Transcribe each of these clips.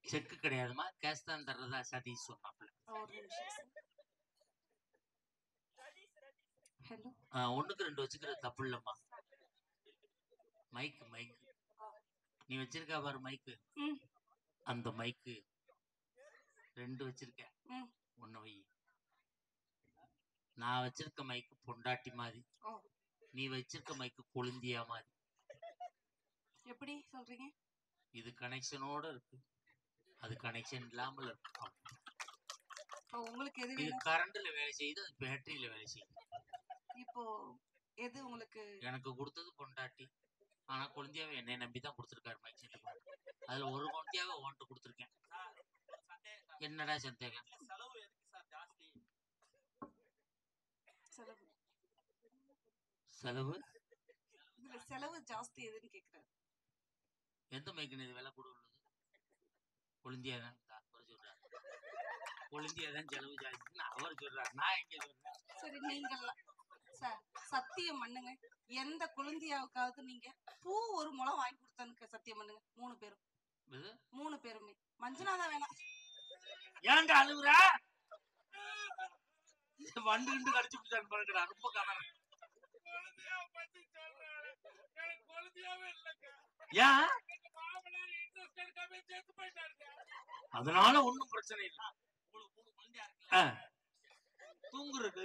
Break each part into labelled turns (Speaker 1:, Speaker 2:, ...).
Speaker 1: செக்கு கிடையாதுமா, cash தான் தர்றதா சதீஷ் சொன்னாப்ல. ஒண்ணுக்கு 2 வச்சுக்கிறது தப்பு இல்லம்மா. மைக்கு நீ வச்சிருக்கா பாரு மைக்கு, அந்த மைக்கு 2 வச்சிருக்கேன். ஒண்ணு வை. நான் வச்சிருக்க மைக்கு பொண்டாட்டி மாதிரி, நீ வச்சிருக்க மைக்கு கொழுந்தியா மாதிரி.
Speaker 2: எப்படி சொல்றீங்க?
Speaker 1: இது கனெக்ஷனோட இருக்கு, அது கனெக்ஷன் இல்லாமல் இருக்கு.
Speaker 2: உங்களுக்கு எது?
Speaker 1: இது கரண்ட்ல வேலை செய்யுது, அது பேட்டரியில வேலை செய்யுது.
Speaker 2: இப்போ எது உங்களுக்கு? எனக்கு
Speaker 1: கொடுத்தது பொண்டாட்டி, ஆனா கொழுந்தியாவை என்னை நம்பிதான் கொடுத்துருக்காரு மைக் செட்டு. அதுல ஒரு கொழுந்தியாவை ஓன்ட்டு கொடுத்துருக்கேன். என்னடா சந்தேகம்? செலவு
Speaker 2: செலவு ஜாஸ்தி எதுன்னு கேக்குறாரு.
Speaker 1: எந்த மைக்குன்னு இது விலை கூட உள்ளது? கொழுந்தியா தான் அவர் சொல்றாரு, கொழுந்தியா தான் செலவு ஜாஸ்தின்னு அவர் சொல்றாரு, நான் எங்க சொல்றேன்? சரி,
Speaker 2: நீங்க சார் சத்தியம் பண்ணுங்க, எந்த கொழுந்தியாவுக்காவது நீங்க பூ ஒரு முளம் வாங்கி கொடுத்தானுக்கு சத்தியம் பண்ணுங்க. 3 பேரும் 3 பேருமே. மஞ்சனாதா வேணாம்.
Speaker 1: ஏன்டா அழுகுற? வண்டு கிண்டு கடிச்சு பிடிச்சான்னு பாருங்கடா, ரொம்ப கவனம். ஏன்? அதனால ஒண்ணும் பிரச்சனை இல்லை. தூங்குறது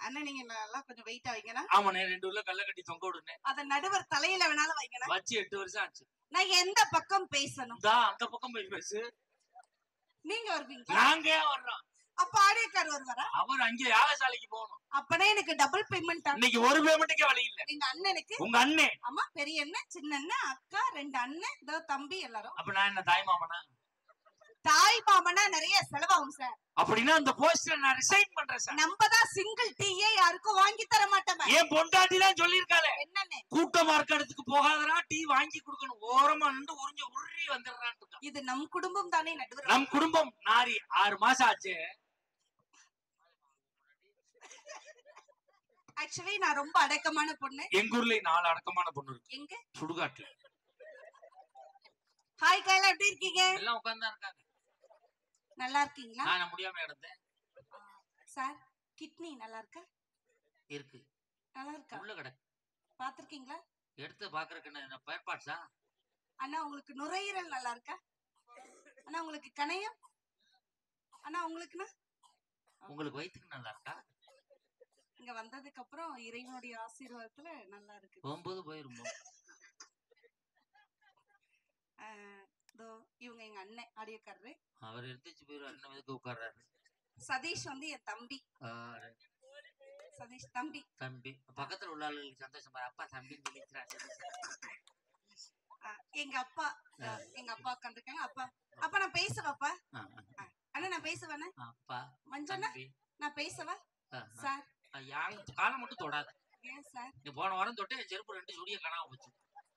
Speaker 2: அண்ணா, நீங்க நல்லா கொஞ்சம் வெயிட் ஆவீங்கன்னா.
Speaker 1: ஆமாண்ணே, 2 உள்ள கல்ல கட்டி தொங்க விடுனே.
Speaker 2: அத நடுவர் தலையில வேணாலும் வைங்கண்ணா.
Speaker 1: வச்சு 8 வருஷம் ஆச்சு.
Speaker 2: நான் எந்த பக்கம் பேசணும்?
Speaker 1: அந்த பக்கம் போய் பேசு.
Speaker 2: நீங்க வருவீங்களா?
Speaker 1: நாங்க வர்றோம்.
Speaker 2: அப்ப ஆடியக்கார் வருவாரா?
Speaker 1: அவர் அங்கே யாகசாலைக்கு போகணும்.
Speaker 2: அப்பனே எனக்கு டபுள் பேமெண்ட்.
Speaker 1: இன்னைக்கு ஒரு பேமெண்ட்டுக்கே வழி இல்ல.
Speaker 2: எங்க அண்ணனுக்கு,
Speaker 1: உங்க அண்ணன்,
Speaker 2: அம்மா, பெரிய அண்ணன், சின்ன அண்ணன், அக்கா, 2 அண்ணன், இதோ தம்பி எல்லாரும்.
Speaker 1: அப்ப நான் என்ன தாய் மாமனா?
Speaker 2: தாய் மாமனா நிறைய செலவாகும் சார்.
Speaker 1: அப்படின்னா அந்த போஸ்டர் நான் ரிசைன் பண்றேன் சார்.
Speaker 2: நம்ம தான் சிங்கிள் டீயே யாருக்கும் வாங்கி தர மாட்டோம்.
Speaker 1: ஏன் பொண்டாட்டி தான் சொல்லிருக்காளே,
Speaker 2: என்னன்னு?
Speaker 1: கூட்டமா இருக்க இடத்துக்கு போகாதடா, டீ வாங்கி கொடுக்கணும். ஓரமா நின்று உறிஞ்சு உருறி வந்துடுறான்.
Speaker 2: இது நம் குடும்பம் தானே நடுவர்?
Speaker 1: நம் குடும்பம் நாரி 6 மாசம் ஆச்சு.
Speaker 2: ஆக்சுவலி நான் ரொம்ப அடக்கமான பொண்ணு.
Speaker 1: எங்க ஊர்ல 4 அடக்கமான பொண்ணு இருக்கு.
Speaker 2: எங்க?
Speaker 1: சுடுகாட்டுல.
Speaker 2: ஹாய் கைலா, எப்படி இருக்கீங்க?
Speaker 1: எல்லாம் உட்கார்ந்தா இருக்காங்க.
Speaker 2: நல்லா இருக்கீங்களா?
Speaker 1: நான் முடியாம கிடந்தேன்.
Speaker 2: சார், கிட்னி நல்லா இருக்கா?
Speaker 1: இருக்கு.
Speaker 2: நல்லா இருக்கா?
Speaker 1: உள்ள கிடக்கு.
Speaker 2: பாத்துருக்கீங்களா?
Speaker 1: எடுத்து பாக்குறதுக்கு என்ன பயர்பாட்ஸா?
Speaker 2: அண்ணா, உங்களுக்கு நுரையீரல் நல்லா இருக்கா? அண்ணா, உங்களுக்கு கணையம்? அண்ணா, உங்களுக்குனா?
Speaker 1: உங்களுக்கு வயித்துக்கு நல்லா இருக்கா?
Speaker 2: இங்க வந்ததுக்கு அப்புறம் இறைவனுடைய ஆசீர்வாதத்துல நல்லா இருக்கு.
Speaker 1: போகும்போது போயிருமோ.
Speaker 2: இவங்க எங்க அண்ணன் ஆடியோக்காரரு.
Speaker 1: அவர் எடுத்துச்சு போயிரு. அண்ணன் எதுக்கு உட்கார்றாரு?
Speaker 2: சதீஷ் வந்து என் தம்பி. சதீஷ் தம்பி.
Speaker 1: பக்கத்துல உள்ள ஆளுங்களுக்கு சந்தோஷம் பாரு, அப்பா தம்பின்னு சொல்லிக்கிறார்.
Speaker 2: எங்க அப்பா உட்காந்துருக்காங்க. அப்பா நான் பேசவாப்பா? அண்ணா நான் பேசுவேண்ணே. அப்பா மஞ்சண்ணா நான் பேசவா? சார்
Speaker 1: காலம் மட்டும் தொடாத.
Speaker 2: ஏன் சார்?
Speaker 1: நீ போன வாரம் தொட்டு என் செருப்பு 2 சுடிய காணாம போச்சு.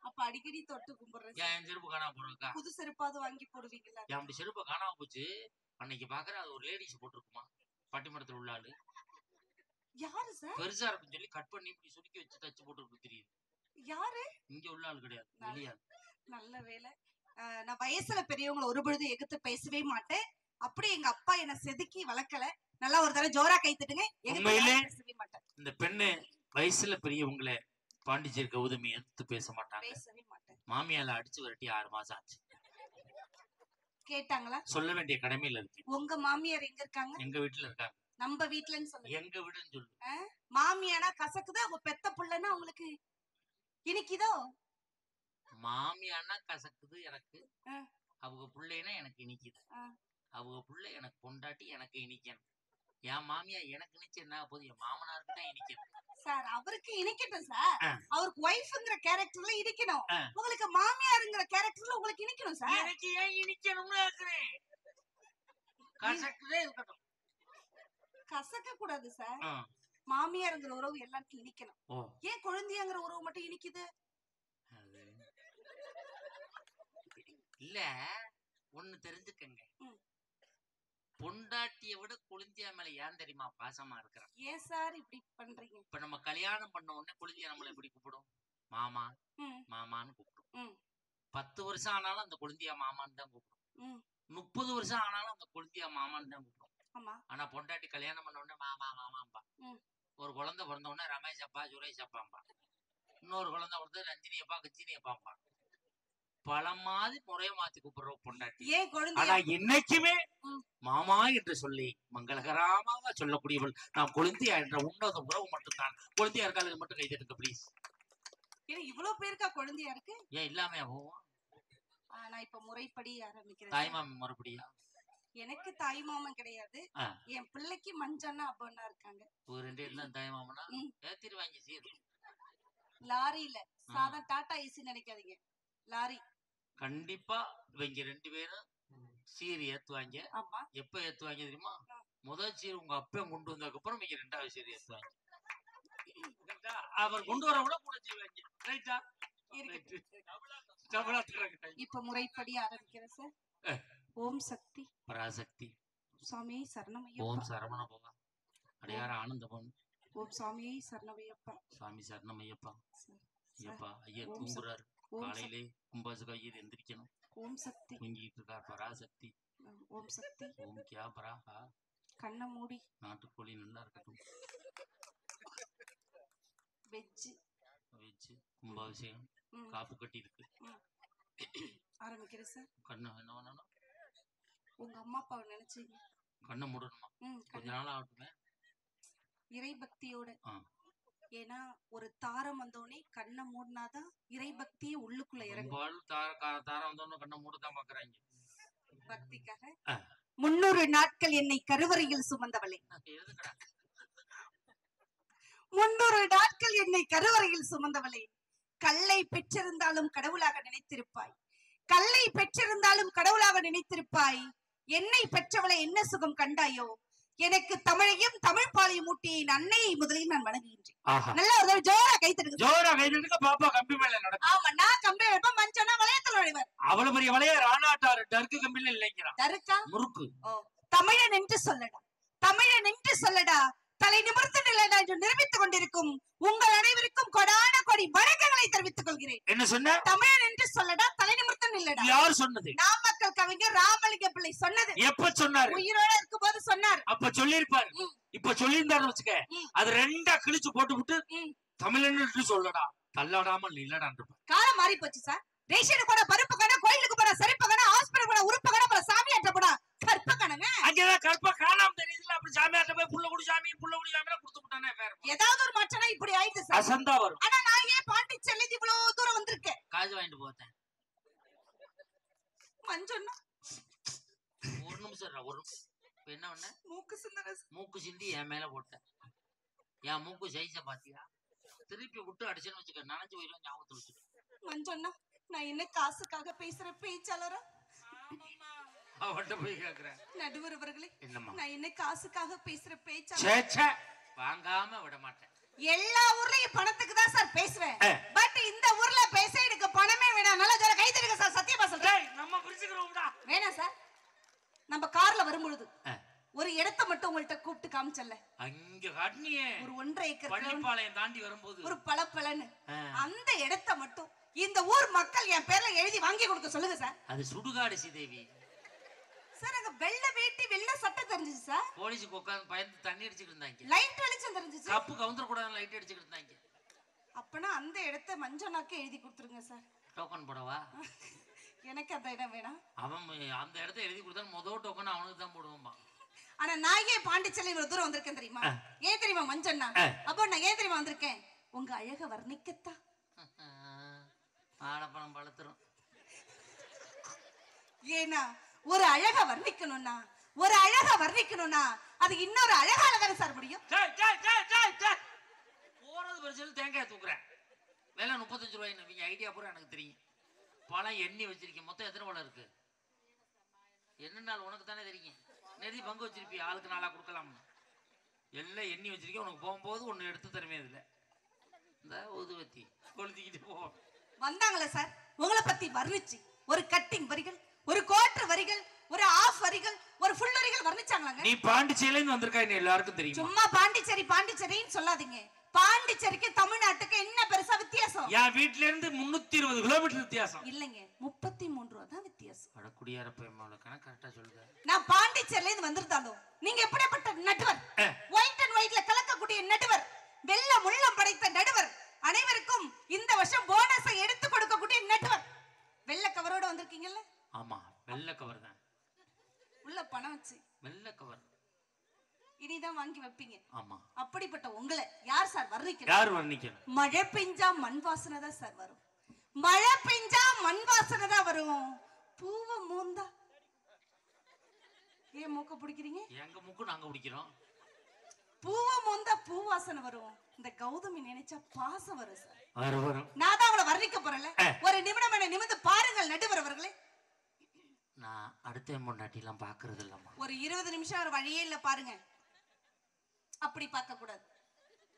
Speaker 2: அப்ப அடிக்கடி தொட்டு கும்பிடுறேன்.
Speaker 1: என் செருப்பு காணாம போறதுக்கா?
Speaker 2: புது செருப்பாவது வாங்கி போடுவீங்களா?
Speaker 1: என் அப்படி செருப்பு காணாம போச்சு. அன்னைக்கு பாக்குறேன், அது ஒரு லேடிஸ் போட்டிருக்குமா, பட்டிமரத்துல உள்ள ஆளு.
Speaker 2: யாரு சார்?
Speaker 1: பெருசா இருக்குன்னு சொல்லி கட் பண்ணி இப்படி சுருக்கி வச்சு தச்சு போட்டு தெரியுது.
Speaker 2: யாரு?
Speaker 1: இங்க உள்ள ஆளு கிடையாது, வெளியாள்.
Speaker 2: நல்ல வேலை. நான் வயசுல பெரியவங்களை ஒரு பொழுது எதிர்த்து பேசவே மாட்டேன். அப்படி எங்க அப்பா என்ன செதுக்கி வளர்க்கல. நல்லா ஒரு தடவை ஜோரா கை தட்டுங்க.
Speaker 1: உண்மையிலே இந்த பெண்ணு வயசுல பெரியவங்களை பாண்டிச்சேரி கௌதமி எடுத்து பேச மாட்டாங்க.
Speaker 2: பேசவே மாட்டேன்.
Speaker 1: மாமியால அடிச்சு வரட்டி 6 மாசம் ஆச்சு.
Speaker 2: கேட்டாங்களா? சொல்ல
Speaker 1: வேண்டிய கடமையில இருக்கு.
Speaker 2: உங்க மாமியார் எங்க இருக்காங்க?
Speaker 1: எங்க வீட்டுல இருக்காங்க.
Speaker 2: நம்ம வீட்டுலன்னு சொல்லுங்க.
Speaker 1: எங்க வீடுன்னு சொல்லு.
Speaker 2: மாமியானா கசக்குதா? உங்க பெத்த புள்ளனா உங்களுக்கு இனிக்குதோ?
Speaker 1: மாமியானா கசக்குது எனக்கு, அவங்க புள்ளைனா எனக்கு இனிக்குது. அவங்க புள்ள எனக்கு பொண்டாட்டி, எனக்கு இனிக்கணும். என் மாமியா எனக்கு இனிச்சு என்ன போது, என் மாமனாருக்கு தான் இனிக்கணும். சார் அவருக்கு இனிக்கட்டும் சார். அவருக்கு ஒய்ஃப்ங்கற கேரக்டர்ல இனிக்கணும். உங்களுக்கு மாமியார்ங்கற கேரக்டர்ல உங்களுக்கு இனிக்கணும் சார். எனக்கு ஏன் இனிக்கணும்னு கேக்குறேன். கசக்குதே இருக்கட்டும். கசக்க கூடாது சார். மாமியார்ங்கற உறவு எல்லாருக்கும் இனிக்கணும். ஏன் குழந்தைங்கற உறவு மட்டும் இனிக்குது? இல்ல, ஒண்ணு தெரிஞ்சுக்கங்க. பொண்டாட்டியை விட குழந்தையா மேல ஏன் தெரியுமா பாசமா இருக்கிறான்? ஏன் சார் இப்படி பண்றீங்க? இப்ப நம்ம கல்யாணம் பண்ண உடனே குழந்தையா நம்மள எப்படி கூப்பிடும்? மாமா மாமான்னு கூப்பிடும். 10 வருஷம் ஆனாலும் அந்த குழந்தையா மாமான்னு தான் கூப்பிடும். 30 வருஷம் ஆனாலும் அந்த குழந்தையா மாமான்னு தான் கூப்பிடும். ஆனா பொண்டாட்டி கல்யாணம் பண்ண உடனே மாமா மாமாம்பா. ஒரு குழந்தை பிறந்த உடனே ரமேஷ் அப்பா சுரேஷ் அப்பாம்பா. இன்னொரு குழந்தை பிறந்த ரஞ்சினி அப்பா கிச்சினி அப்பாம்பா. பல மாதிரி முறைய மாத்தி கூப்பிடுற பொண்டாட்டி. ஆனா என்னைக்குமே மாமா என்று சொல்லி மங்களகரமாக சொல்லக்கூடியவள் நாம் கொழுந்தியா என்ற உன்னத உறவு மட்டும்தான். கொழுந்தியா இருக்காளுக்கு மட்டும் கை தட்டுங்க ப்ளீஸ்.
Speaker 2: இவ்வளவு பேருக்கா கொழுந்தியா இருக்கு?
Speaker 1: ஏன் இல்லாம போவோம்?
Speaker 2: நான் இப்ப முறைப்படி ஆரம்பிக்கிறேன்.
Speaker 1: தாய்மாமன் முறைப்படியா?
Speaker 2: எனக்கு தாய் மாமன் கிடையாது. என் பிள்ளைக்கு மஞ்சன்னா அப்பன்னா இருக்காங்க.
Speaker 1: ஒரு ரெண்டு எல்லாம் தாய் மாமனா ஏத்திடுவாங்க. சீர்
Speaker 2: லாரியில சாதா டாடா ஏசி நினைக்காதீங்க, லாரி. கண்டிப்பா
Speaker 1: இவங்க 2 பேரும் சீர் ஏத்துவாங்க. எப்ப ஏத்துவாங்க தெரியுமா? முதல் சீர் உங்க அப்பன் கொண்டு வந்ததுக்கு அப்புறம் இவங்க 2வது சீர் ஏத்துவாங்க. அவர் கொண்டு வரவள கூட செய்வாங்க. ரைட்டா?
Speaker 2: இப்ப முறைப்படி ஆரம்பிக்கிறேன் சார். ஓம் சக்தி
Speaker 1: பராசக்தி
Speaker 2: சுவாமி சரணமையப்பா.
Speaker 1: ஓம் சரவண பவா அடையார ஆனந்தபவன்.
Speaker 2: ஓம் சுவாமி சரணமையப்பா.
Speaker 1: சுவாமி சரணமையப்பா. ஐயப்பா ஐயா தூங்குறாரு. காலையிலே கும்பாசுக்கு ஐயர் எந்திரிக்கணும்.
Speaker 2: ஓம் சக்தி
Speaker 1: தூங்கிட்டு இருக்கார். பராசக்தி
Speaker 2: ஓம் சக்தி.
Speaker 1: ஓம் கியா பராஹா.
Speaker 2: கண்ணை மூடி.
Speaker 1: நாட்டுக்கோழி நல்லா இருக்கட்டும்.
Speaker 2: வெஜ்
Speaker 1: கும்பாபிஷேகம் காப்பு கட்டி இருக்கு.
Speaker 2: ஆரம்பிக்கிறேன் சார்.
Speaker 1: கண்ணு என்ன பண்ணணும்?
Speaker 2: உங்க அம்மா அப்பாவை நினைச்சீங்க
Speaker 1: கண்ணை மூடணுமா? கொஞ்ச நாள் ஆகட்டுமே.
Speaker 2: இறை பக்தியோட. ஏன்னா ஒரு தாரம் வந்தோடனே கண்ணை மூடினாதான் இறை பக்தியே உள்ளுக்குள்ள இறங்கும்.
Speaker 1: தாரம் வந்தோடனே கண்ணை மூடதான் பாக்குறாங்க
Speaker 2: பக்திக்காக. 300 நாட்கள் என்னை கருவறையில் சுமந்தவளே, 300 நாட்கள் என்னை கருவறையில் சுமந்தவளே, கல்லை பெற்றிருந்தாலும் கடவுளாக நினைத்திருப்பாய், கல்லை பெற்றிருந்தாலும் கடவுளாக நினைத்திருப்பாய். என்னை பெற்றவளை என்ன சுகம் கண்டாயோ? எனக்கு தமிழையும் தமிழ் பாலையும் ஊட்டிய என் அன்னையை முதலில் நான் வணங்குகின்றேன். நல்லா ஒரு ஜோரா கைத்தடுங்க.
Speaker 1: ஜோரா கைத்தடுங்க பாப்பா. கம்பி மேல நடக்கும்.
Speaker 2: ஆமா, நான் கம்பி வைப்பேன். மஞ்சனா வளையத்துல நுழைவர்.
Speaker 1: அவ்வளவு பெரிய வளைய ராணாட்டாரு டர்க்கு கம்பில இல்லைங்கிறான்.
Speaker 2: டர்க்கா
Speaker 1: முறுக்கு.
Speaker 2: தமிழன் என்று சொல்லடா, தமிழன் என்று சொல்லடா, தலை நிமிர்ந்து நிலைடா என்று நிரூபித்துக் கொண்டிருக்கும் உங்கள் அனைவருக்கும் கொடான கொடி வணக்கங்களை தெரிவித்துக் கொள்கிறேன்.
Speaker 1: என்ன சொன்ன?
Speaker 2: தமிழன் என்று சொல்லடா, தலை நிமிர்ந்து நில்லடா.
Speaker 1: யார் சொன்னது?
Speaker 2: நாமக்கல் கவிஞர் ராமலிங்க பிள்ளை சொன்னது.
Speaker 1: எப்ப சொன்னாரு?
Speaker 2: உயிரோட இருக்கும்போது சொன்னார்.
Speaker 1: அப்ப சொல்லிருப்பாரு. இப்ப சொல்லியிருந்தாரு வச்சுக்க, அது 2ஆ கிழிச்சு போட்டு விட்டு தமிழன் என்று சொல்லடா, தள்ளாடாமல் நில்லடான்னு.
Speaker 2: காலம் மாறி போச்சு சார். ரேஷன் கூட பருப்பு கடை, கோயிலுக்கு போன செருப்பு கடை, ஹாஸ்பிடல் கூட உறுப்பு கடை, அப்புறம் சாமியாட்ட போட கற்ப கணங்க.
Speaker 1: அங்கதான் கற்ப காணாம தெரியுதுல. அப்படி சாமியாட்ட போய் புள்ள குடி சாமி கொடுத்து விட்டானே.
Speaker 2: ஏதாவது ஒரு மாற்றம்னா இப்படி ஆயிடுது சார்.
Speaker 1: அசந்தா வரும்.
Speaker 2: ஆனா நான் ஏன் பாண்டிச்சேரி இவ்வளவு தூரம் வந்திருக்கேன்?
Speaker 1: காசு வாங்கிட்டு போத்தேன்.
Speaker 2: மஞ்சன்னா
Speaker 1: ஒரு நிமிஷம் ஒரு என்ன பண்ண? மூக்கு சிந்தி என் மேல போட்டேன். என் மூக்கு சைஸ பாத்தியா? திருப்பி விட்டு அடிச்சுன்னு வச்சுக்க, நனைஞ்சு போயிடும். ஞாபகத்துல வச்சுக்க.
Speaker 2: மஞ்சன்னா நான் என்ன காசுக்காக பேசுற பேச்சாளரா?
Speaker 1: அவட்ட போய் கேக்குறேன்.
Speaker 2: நடுவர் அவர்களே,
Speaker 1: என்னம்மா?
Speaker 2: நான் என்ன காசுக்காக பேசுற பேச்சாளர்?
Speaker 1: வாங்காம விட மாட்டேன்.
Speaker 2: எல்லா ஊர்லயும் பணத்துக்கு தான் சார் பேசுவேன். பட் இந்த ஊர்ல பேச எனக்கு பணமே வேணாம். நல்லா ஜோர கை தட்டுங்க சார். சத்தியமா சொல்றேன்.
Speaker 1: நம்ம பிரிச்சுக்கிறோம்டா.
Speaker 2: வேணாம் சார். நம்ம கார்ல வரும்பொழுது ஒரு இடத்தை மட்டும் உங்கள்ட்ட கூப்பிட்டு காமிச்சல்ல,
Speaker 1: அங்க காட்டினியே. ஒரு
Speaker 2: 1.5 ஏக்கர்
Speaker 1: பள்ளிப்பாளையம் தாண்டி வரும்போது
Speaker 2: ஒரு பளபளன்னு அந்த இடத்தை மட்டும் இந்த ஊர் மக்கள் என் பேர்ல எழுதி வாங்கி கொடுக்க சொல்லுங்க சார்.
Speaker 1: அது சுடுகாடு சீதேவி
Speaker 2: சார். அங்க வெள்ளை வேட்டி வெள்ளை சட்டை தெரிஞ்சுச்சு சார்.
Speaker 1: போலீஸுக்கு உட்கார்ந்து பயந்து தண்ணி அடிச்சிட்டு இருந்தாங்க.
Speaker 2: லைட் வெளிச்சம் தெரிஞ்சுச்சு.
Speaker 1: கப்பு கவுந்தர கூடாது லைட் அடிச்சிட்டு இருந்தாங்க.
Speaker 2: அப்பனா அந்த இடத்தை மஞ்சனாக்கு எழுதி கொடுத்துருங்க சார்.
Speaker 1: டோக்கன் போடவா?
Speaker 2: எனக்கு அந்த இடம் வேணாம்.
Speaker 1: அவன் அந்த இடத்தை எழுதி கொடுத்தா முதல் டோக்கன் அவனுக்கு தான் போடுவான்.
Speaker 2: ஆனா நான் ஏன் பாண்டிச்சேரி இவ்வளவு தூரம் வந்திருக்கேன் தெரியுமா? ஏன் தெரியுமா மஞ்சண்ணா? அப்போ நான் ஏன் தெரியுமா வந்திருக்கேன்? உங்க அழக வர்ணிக்கத்தான்.
Speaker 1: ஆடப்பணம் பழுத்துரும்.
Speaker 2: ஏன்னா ஒரு அழக வர்ணிக்கணும்னா, ஒரு அழக வர்ணிக்கணும்னா அது இன்னொரு அழகால தானே சார் முடியும்.
Speaker 1: போறது பிரச்சனை. தேங்காய் தூக்குறேன். விலை 35 ரூபாய். நீங்க ஐடியா பூரா எனக்கு தெரியும். பழம் எண்ணி வச்சிருக்கேன். மொத்தம் எத்தனை பழம் இருக்கு? என்ன நாள் உனக்கு தானே தெரியும். நெறி பங்கு வச்சிருப்பிய, ஆளுக்கு 4 கொடுக்கலாம். எல்லாம் எண்ணி வச்சிருக்கேன். உனக்கு போகும்போது ஒண்ணு எடுத்து தருமே. இதுல இந்த ஊதுவத்தி கொளுத்திக்கிட்டு போவோம்.
Speaker 2: வந்தாங்களே சார், உங்களை பத்தி வர்ணிச்சு ஒரு கட்டிங் வரிகள், ஒரு கோட்டர் வரிகள், ஒரு ஆஃப் வரிகள், ஒரு ஃபுல் வரிகள் வர்ணிச்சாங்களாங்க.
Speaker 1: நீ பாண்டிச்சேரியில இருந்து வந்திருக்கா? எல்லாருக்கும் தெரியும்.
Speaker 2: சும்மா பாண்டிச்சேரி பாண்டிச்சேரின்னு சொல்லாதீங்க. பாண்டிச்சேரிக்கு தமிழ்நாட்டுக்கு என்ன பெருசா வித்தியாசம்?
Speaker 1: என் வீட்ல இருந்து 320 கிலோமீட்டர் வித்தியாசம்.
Speaker 2: இல்லங்க 33 ரூபா தான் வித்தியாசம்.
Speaker 1: அட குடியாரப்ப மேல கணக்கு கரெக்ட்டா சொல்லுங்க.
Speaker 2: நான் பாண்டிச்சேரில இருந்து வந்திருந்தாலும் நீங்க எப்படிப்பட்ட நடுவர், ஒயிட் அண்ட் ஒயிட்ல கலக்கக்கூடிய நடுவர், வெள்ள முள்ளம் படைத்த நடுவர், அனைவருக்கும் இந்த வருஷம் போனஸை எடுத்து கொடுக்கக்கூடிய நடுவர். வெள்ள கவரோட வந்திருக்கீங்கல்ல?
Speaker 1: ஆமா வெள்ள கவர் தான்.
Speaker 2: உள்ள பணம் வச்சு
Speaker 1: வெள்ள கவர்
Speaker 2: இனிதான் வாங்கி வைப்பீங்க.
Speaker 1: ஆமா.
Speaker 2: அப்படிப்பட்ட உங்களை யார் சார் வர்ணிக்கணும்?
Speaker 1: யார் வர்ணிக்கணும்?
Speaker 2: மழை பெஞ்சா மண் வாசனை தான் சார் வரும். மழை பெஞ்சா மண் வாசனை தான் வரும். பூவ மூந்தா ஏன் மூக்க பிடிக்கிறீங்க?
Speaker 1: எங்க மூக்கு நாங்க பிடிக்கிறோம்.
Speaker 2: பூவ மூந்தா பூ வாசனை வரும். இந்த கௌதமி நினைச்சா பாசம் வரும் சார்.
Speaker 1: வரும்.
Speaker 2: நான் தான் அவளை வர்ணிக்க போறேன்ல. ஒரு நிமிடம் என்ன நிமிந்து பாருங்கள் நடுவர் அவர்களே.
Speaker 1: நான் அடுத்த பொண்டாட்டி எல்லாம் பாக்குறது இல்லம்மா.
Speaker 2: ஒரு 20 நிமிஷம் ஒரு வழியே இல்ல பாருங்க. அப்படி பார்க்க கூடாது.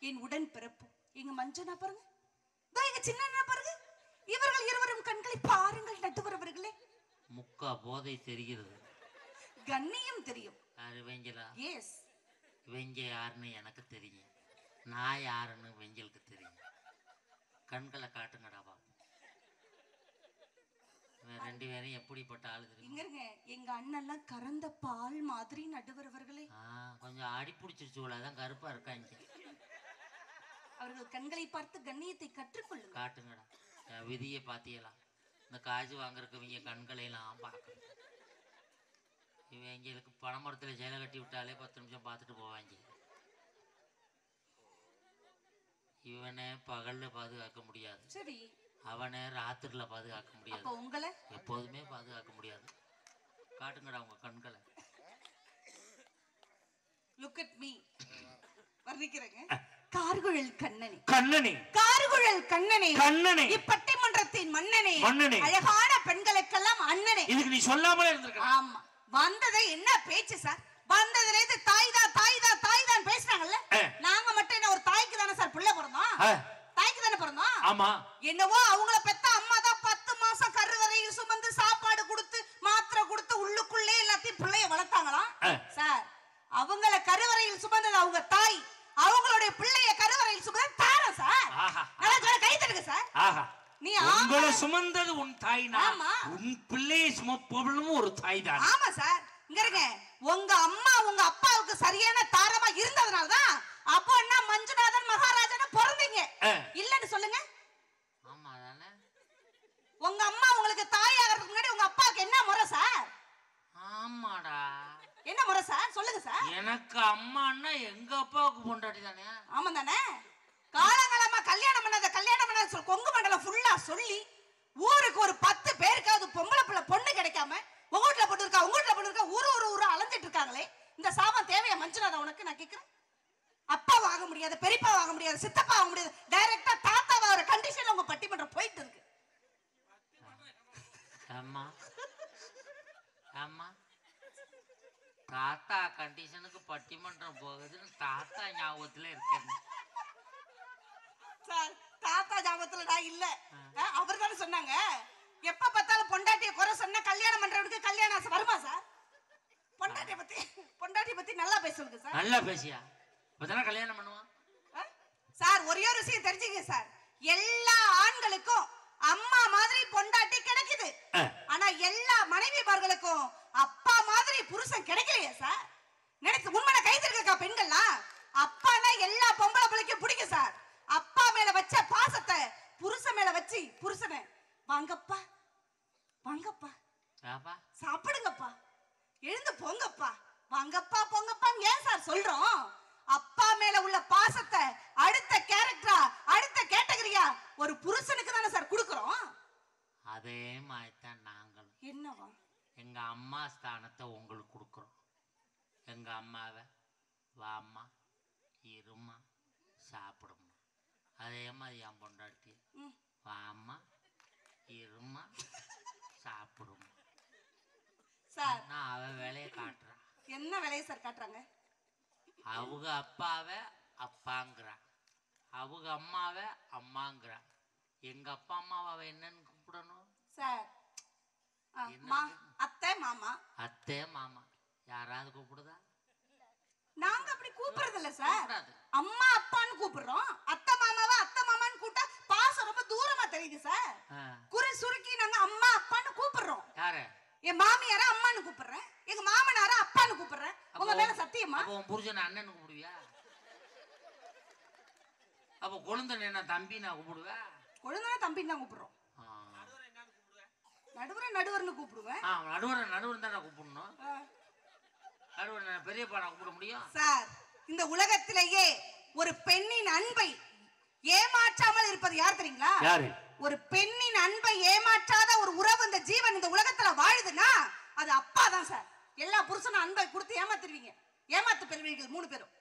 Speaker 2: என் உடன் பிறப்பு எங்க மஞ்சனா பாருங்க, எங்க சின்ன பாருங்க, இவர்கள் இருவரும் கண்களை பாருங்கள் நடுவர் அவர்களே.
Speaker 1: முக்கா போதை தெரிகிறது,
Speaker 2: கண்ணியம் தெரியும்.
Speaker 1: அது வெஞ்சலா?
Speaker 2: எஸ்.
Speaker 1: வெஞ்ச யாருன்னு எனக்கு தெரியும், நான் யாருன்னு வெஞ்சலுக்கு தெரியும். கண்களை காட்டுங்கடா பாப்போம். ரெண்டு பேரும் எப்படிப்பட்ட ஆளு தெரியும்?
Speaker 2: இங்க இருங்க, எங்க அண்ணெல்லாம் கறந்த பால் மாதிரி நடுவர் அவர்களே.
Speaker 1: கொஞ்சம் அடி பிடிச்சிருச்சு, அதான் கருப்பா இருக்காங்க.
Speaker 2: அவர்கள் கண்களை பார்த்து கண்ணியத்தை கற்றுக்கொள்ளுங்க.
Speaker 1: காட்டுங்கடா. விதியை பாத்தியலாம், இந்த காசு வாங்குறவங்க கண்களை எல்லாம் பார்க்கணும். இவங்களுக்கு பனைமரத்துல ஜெயில கட்டி விட்டாலே 10 நிமிஷம் பார்த்துட்டு போவாங்க. இவனை பகல்ல பாதுகாக்க முடியாது,
Speaker 2: சரி,
Speaker 1: அவனை ராத்திரில பாதுகாக்க முடியாது,
Speaker 2: உங்களை
Speaker 1: எப்போதுமே பாதுகாக்க முடியாது. காட்டுங்கடா உங்க கண்களை.
Speaker 2: Look at me. வர்ணிக்கிறேங்க. கார்குழல் கண்ணனே,
Speaker 1: கண்ணனே,
Speaker 2: கார்குழல் கண்ணனே,
Speaker 1: கண்ணனே,
Speaker 2: இப்பட்டிமன்றத்தின் மன்னனே,
Speaker 1: மன்னனே,
Speaker 2: அழகான பெண்களுக்கெல்லாம் அண்ணனே.
Speaker 1: இதுக்கு நீ சொல்லாமலே இருந்திருக்க.
Speaker 2: ஆமா, வந்ததே என்ன பேச்சு சார்? வந்ததுல இருந்து தாய்தான் தாய்தான் தாய்தான் பேசுறாங்கல்ல. நாங்க மட்டும் என்ன ஒரு தாய்க்கு தானே சார் பிள்ளை பிறந்தோம்? தாய்க்கு தானே பிறந்தோம்.
Speaker 1: ஆமா.
Speaker 2: என்னவோ அவங்கள பெத்த அம்மா தான் 10 மாசம் கருவறையில் சுமந்து சாப்பாடு கொடுத்து மாத்திரை கொடுத்து உள்ளுக்குள்ளே எல்லாத்தையும் பிள்ளைய வளர்த்தாங்களாம் சார். அவங்கள கருவறையில் சுமந்தது அவங்க தாய், அவங்களுடைய பிள்ளைய கருவறையில் சுமந்தது தாரம் சார். நல்லா சொல்ல கை தட்டுங்க சார். நீ
Speaker 1: உங்களை சுமந்தது உன் தாய்னா, உன் பிள்ளையை சுமப்பவளும் ஒரு தாய் தான்.
Speaker 2: ஆமா சார். இங்க இருங்க, உங்க அம்மா உங்க அப்பாவுக்கு சரியான தாரமா இருந்ததுனாலதான் அப்போ என்ன மஞ்சுநாதன் மகாராஜன பிறந்தீங்க. இல்லன்னு சொல்லுங்க.
Speaker 1: ஆமா தானே.
Speaker 2: உங்க அம்மா உங்களுக்கு தாய் ஆகிறதுக்கு முன்னாடி உங்க அப்பாவுக்கு என்ன முறை சார்?
Speaker 1: ஆமாடா.
Speaker 2: என்ன முறை சார் சொல்லுங்க சார்.
Speaker 1: எனக்கு அம்மான்னா எங்க அப்பாவுக்கு பொண்டாட்டி தானே.
Speaker 2: ஆமா தானே. காலங்காலமா கல்யாணம் பண்ணாத சொல்லி கொங்கு மண்டலம் ஃபுல்லா சொல்லி ஊருக்கு ஒரு 10 பேருக்காவது பொம்பளை பிள்ளை பொண்ணு கிடைக்காம உங்க வீட்டுல பொண்ணு இருக்கா ஊரு அலைஞ்சிட்டு இருக்காங்களே. இந்த சாபம் தேவையா மஞ்சுநாதா உனக்கு? நான் கேக்குறேன். அப்பா வாங்க முடியாது, பெரியப்பா வாங்க முடியாது, சித்தப்பா வாங்க முடியாது, டைரக்டா தாத்தா வாங்குற கண்டிஷன்ல உங்க பட்டிமன்றம் போயிட்டு இருக்கு.
Speaker 1: அம்மா அம்மா தாத்தா கண்டிஷனுக்கு பட்டிமன்றம் போகுதுன்னு தாத்தா ஞாபகத்துல இருக்கேன்
Speaker 2: சார். தாத்தா ஞாபகத்துல நான் இல்ல, அவர் தானே சொன்னாங்க. எப்ப பார்த்தாலும் பொண்டாட்டிய குறை சொன்னா கல்யாணம் பண்றவனுக்கு கல்யாணம் ஆசை வருமா சார்? பொண்டாட்டி பத்தி நல்லா பேசுங்க சார்.
Speaker 1: நல்லா பேசியா இப்பதானே கல்யாணம் பண்ணுவான்
Speaker 2: சார். ஒரே ஒரு விஷயம் தெரிஞ்சுங்க சார், எல்லா ஆண்களுக்கும் அம்மா மாதிரி பொண்டாட்டி கிடைக்குது, ஆனா எல்லா மனைவிமார்களுக்கும் அப்பா மாதிரி புருஷன் கிடைக்கலையே சார். நினைச்சு உண்மையான கை தட்டுங்கக்கா பெண்கள்லாம். அப்பானா எல்லா பொம்பளை பிள்ளைக்கும் பிடிக்கும் சார். அப்பா மேல வச்ச பாசத்தை புருஷன் மேல வச்சு புருஷனை வாங்கப்பா வாங்கப்பா சாப்பிடுங்கப்பா எழுந்து போங்கப்பா வாங்கப்பா போங்கப்பா ஏன் சார் சொல்றோம்? அப்பா மேல உள்ள பாசத்தை அடுத்த கேரக்டரா அடுத்த கேட்டகரியா ஒரு புருஷனுக்கு தானே சார் கொடுக்கிறோம்.
Speaker 1: அதே மாதிரிதான் நாங்களும்
Speaker 2: என்னவா
Speaker 1: எங்க அம்மா ஸ்தானத்தை உங்களுக்கு கொடுக்கிறோம். எங்க அம்மாவை வாம்மா இருமா சாப்பிடுமா, அதே மாதிரி என் பொண்டாட்டி வாம்மா இருமா சாப்பிடுமா
Speaker 2: சார்.
Speaker 1: நான் அவ வேலையை காட்டுறான்.
Speaker 2: என்ன வேலையை சார் காட்டுறாங்க?
Speaker 1: அவங்க அப்பாவை அப்பாங்கிறா, அவங்க அம்மாவை அம்மாங்கிறா. எங்க அப்பா அம்மாவை என்னன்னு கூப்பிடணும்
Speaker 2: சார்? அத்தை மாமா.
Speaker 1: அத்தை மாமா யாராவது கூப்பிடுதா?
Speaker 2: நாங்க அப்படி கூப்பிடுறது இல்ல சார். அம்மா அப்பான்னு கூப்பிடுறோம். அத்தை மாமாவை அத்தை மாமான்னு கூப்பிட்டா பாசம் ரொம்ப தூரமா தெரியுது சார். குறி சுருக்கி நாங்க அம்மா அப்பான்னு கூப்பிடுறோம்.
Speaker 1: யாரு?
Speaker 2: என் மாமியார அம்மான்னு கூப்பிடுறேன், எங்க மாமனார அப்பான்னு கூப்பிடுறேன். உங்க மேல சத்தியமா?
Speaker 1: அப்ப உன் புருஷனை அண்ணன்னு கூப்பிடுவியா? அப்ப கொழுந்தன் என்ன தம்பி நான் கூப்பிடுவேன்?
Speaker 2: கொழுந்தன தம்பின்னு தான் கூப்பிடுறோம். நடுவர்னு கூப்பிடுவேன்.
Speaker 1: நடுவர் தான் கூப்பிடணும். நடுவர் பெரியப்பா நான் கூப்பிட முடியும்
Speaker 2: சார். இந்த உலகத்திலேயே ஒரு பெண்ணின் அன்பை ஏமாற்றாமல் இருப்பது யார் தெரியுங்களா?
Speaker 1: யாரு?
Speaker 2: ஒரு பெண்ணின் அன்பை ஏமாற்றாத ஒரு உறவு இந்த ஜீவன் இந்த உலகத்துல வாழுதுன்னா அது அப்பா தான் சார். எல்லா புருஷனும் அன்பை கொடுத்து ஏமாத்திடுவீங்க, ஏமாத்து பெறுவீர்கள் 3 பேரும்.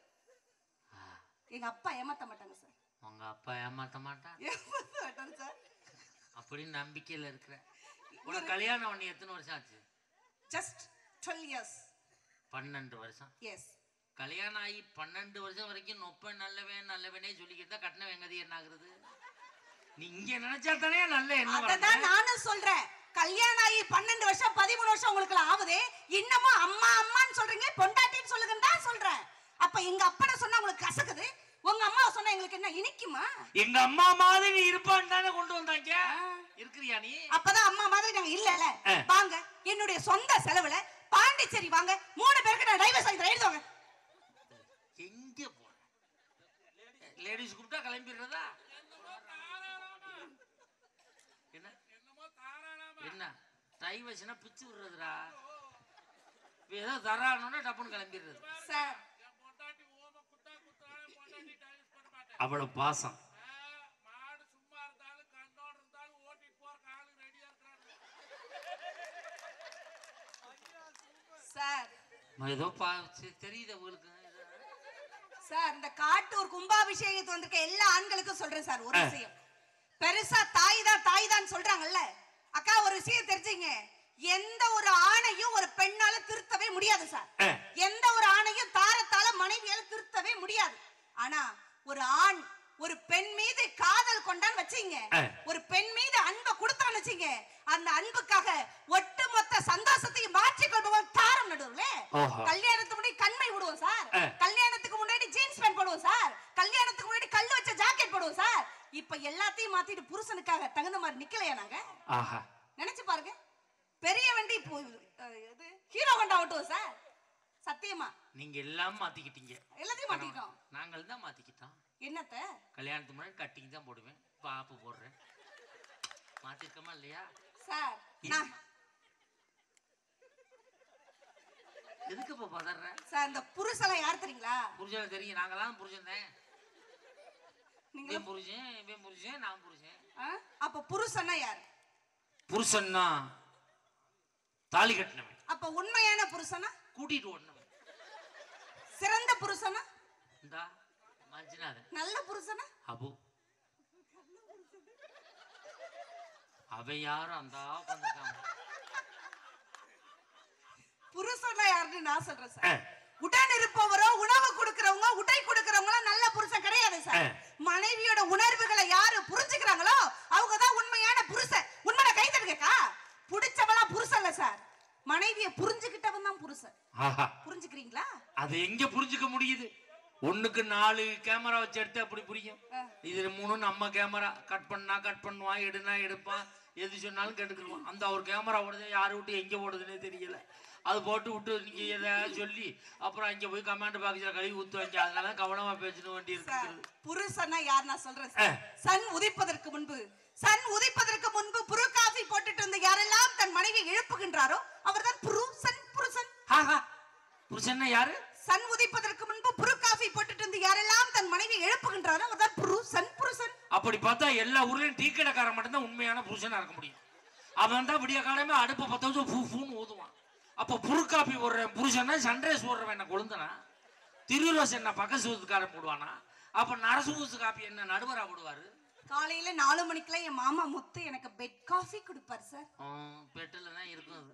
Speaker 2: எங்க அப்பா ஏமாத்த மாட்டாங்க சார்.
Speaker 1: உங்க அப்பா ஏமாத்த மாட்டாங்க
Speaker 2: சார்
Speaker 1: அப்படின்னு நம்பிக்கையில இருக்கிற. உனக்கு கல்யாணம் பண்ணி எத்தனை வருஷம் ஆச்சு?
Speaker 2: Just 12 years.
Speaker 1: 12 வருஷம்.
Speaker 2: எஸ்.
Speaker 1: கல்யாணம் ஆகி 12 வருஷம் வரைக்கும் நொப்ப நல்லவனே சொல்லிக்கிட்டு தான் கட்டின வெங்கதி என்ன ஆகுறது? நீ இங்க நினைச்சா தானே நல்ல என்ன?
Speaker 2: அதான் நானும் சொல்றேன். கல்யாணம் ஆகி 12 வருஷம் 13 வருஷம் உங்களுக்கு ஆகுது, இன்னமும் அம்மா அம்மான்னு சொல்றீங்க, பொண்டாட்டின்னு சொல்லுங்கன்னு தான் சொல்றேன். அப்ப எங்க அப்பனை சொன்னா உங்களுக்கு கசக்குது, உங்க அம்மா சொன்னா எங்களுக்கு என்ன இனிக்குமா?
Speaker 1: எங்க அம்மா மாதிரி நீ இருப்பான்னு தானே கொண்டு வந்தாங்க. இருக்கிறியா நீ?
Speaker 2: அப்பதான் அம்மா மாதிரி நாங்க இல்லல. வாங்க என்னுடைய சொந்த செலவுல பாண்டிச்சேரி வாங்க, 3 பேருக்கு நான் டைவர்ஸ் வாங்கி தரேன், எழுதுவாங்க.
Speaker 1: எங்க போற? லேடிஸ் கூப்பிட்டா கிளம்பிடுறதா? என்ன என்ன டைவர்ஸ்னா பிச்சு விடுறதுடா. ஏதோ தரானோன்னா டப்புன்னு கிளம்பிடுறது
Speaker 2: சார்.
Speaker 1: அவ்வளவு பாசம்.
Speaker 2: சார்
Speaker 1: ஏதோ தெரியுது உங்களுக்கு
Speaker 2: சார். இந்த காட்டூர் கும்பாபிஷேகத்துக்கு வந்திருக்க எல்லா ஆண்களுக்கும் சொல்றேன் சார் ஒரு விஷயம். பெருசா தாய் தான் சொல்றாங்கல்ல அக்கா, ஒரு விஷயம் தெரிஞ்சுங்க. எந்த ஒரு ஆணையும் ஒரு பெண்ணால திருத்தவே முடியாது சார். எந்த ஒரு ஆணையும் தாரத்தால மனைவியால திருத்தவே முடியாது. ஆனா ஒரு ஆண் ஒரு பெண் மீது காதல் கொண்டான்னு வச்சீங்க, ஒரு பெண் மீது அன்பை கொடுத்தான்னு வச்சீங்க, அந்த அன்புக்காக ஒட்டுமொத்த சந்தோஷத்தையும் மாற்றிக் கொள்பவன் தாரம் நடுவுல. கல்யாணத்துக்கு முன்னாடி கண்மை விடுவோம் சார், கல்யாணத்துக்கு முன்னாடி ஜீன்ஸ் பேண்ட் போடுவோம் சார், கல்யாணத்துக்கு முன்னாடி கல்லு வச்ச ஜாக்கெட் போடுவோம் சார். இப்ப எல்லாத்தையும் மாத்திட்டு புருஷனுக்காக தகுந்த மாதிரி நிக்கலையா நாங்க? நினைச்சு பாருங்க. பெரிய வண்டி ஹீரோ ஹோண்டா ஓட்டுவோம் சார். சத்தியமா
Speaker 1: நீங்க எல்லாம் மாத்திக்கிட்டீங்க. எல்லாத்தையும்
Speaker 2: மாத்திக்கிட்டோம்.
Speaker 1: நாங்கள் தான் மாத்திக்கிட்டோம்.
Speaker 2: என்னத்த?
Speaker 1: கல்யாணத்துக்கு முன்னாடி கட்டிங் தான் போடுவேன், பாப்பு போடுறேன். மாத்திருக்கமா இல்லையா
Speaker 2: சார்?
Speaker 1: எதுக்கு இப்ப பதற
Speaker 2: சார்? இந்த புருஷனை யார் தெரியுங்களா?
Speaker 1: புருஷன் தெரியும். நாங்கெல்லாம் புருஷன் தான். நீங்க புருஷன், இவன் புருஷன், நான் புருஷன்.
Speaker 2: அப்ப புருஷன்னா யார்?
Speaker 1: புருஷன்னா தாலி கட்டினவன்.
Speaker 2: அப்ப உண்மையான புருஷனா?
Speaker 1: கூட்டிட்டு ஓடுனவன்.
Speaker 2: சிறந்த புருஷனா?
Speaker 1: இந்தா மஞ்சினாதன்.
Speaker 2: நல்ல புருஷனா?
Speaker 1: அபு. அவ யாரும் அந்த உட்கார்ந்திருக்காங்க.
Speaker 2: புருஷனா யாருன்னு நான் சொல்றேன் சார். உடன் இருப்பவரோ உணவு கொடுக்கறவங்க உடை கொடுக்கறவங்க நல்ல புருஷன் கிடையாது சார். மனைவியோட உணர்வுகளை யாரு புரிஞ்சுக்கிறாங்களோ அவங்க தான் உண்மையான புருஷன். உண்மையான கை தட்டுங்கக்கா. புடிச்சவளா புருஷன் இல்ல சார், மனைவியை புரிஞ்சுக்கிட்டவன் தான் புருஷன். புரிஞ்சுக்கிறீங்களா?
Speaker 1: அது எங்க புரிஞ்சுக்க முடியுது? 1க்கு 4 கேமரா வச்சு எடுத்து அப்படி புரியும். இது 3 நம்ம கேமரா. கட் பண்ணா கட் பண்ணுவான், எடுனா எடுப்பான், எது சொன்னாலும் கேட்டுக்குருவான். அந்த ஒரு கேமரா ஓடுது, யாரு விட்டு எங்க ஓடுதுன்னே தெரியல. அது போட்டு விட்டு நீங்க எதாவது சொல்லி அப்புறம் அங்க போய் கமாண்ட் பாக்ஸ்ல கழுவி ஊத்துவாங்க. அதனால கவனமா பேசணும் வேண்டி இருக்கு.
Speaker 2: புருஷனா யார் நான் சொல்றேன். சன் உதிப்பதற்கு முன்பு புரு காஃபி போட்டுட்டு இருந்த யாரெல்லாம் தன் மனைவியை எழுப்புகின்றாரோ அவர்தான் புருஷன்.
Speaker 1: புருஷன் யாரு?
Speaker 2: சன் உதிப்பதற்கு முன்பு புரு காஃபி போட்டுட்டு இருந்த யாரெல்லாம் தன் மனைவியை எழுப்புகின்றாரோ அவர்தான் புருஷன்.
Speaker 1: அப்படி பார்த்தா எல்லா ஊர்லயும் டீ கடைக்காரன் மட்டும் தான் உண்மையான புருஷனா இருக்க முடியும். அவன் தான் விடிய காலமே அடுப்பை 10 வருஷம் பூன்னு ஊதுவான். அப்ப புரு காப்பி போடுற புருஷன்னா சன்ரைஸ் போடுறவன் என்ன கொழுந்தனா? திருரோஸ் என்ன பக்க சூத்துக்காரன் போடுவானா? அப்ப நரசூசு காப்பி என்ன நடுவரா போடுவாரு?
Speaker 2: காலையில 4 மணிக்கெல்லாம் என் மாமா முத்து எனக்கு பெட் காஃபி கொடுப்பாரு சார்.
Speaker 1: பெட்ல தான் இருக்கும். அது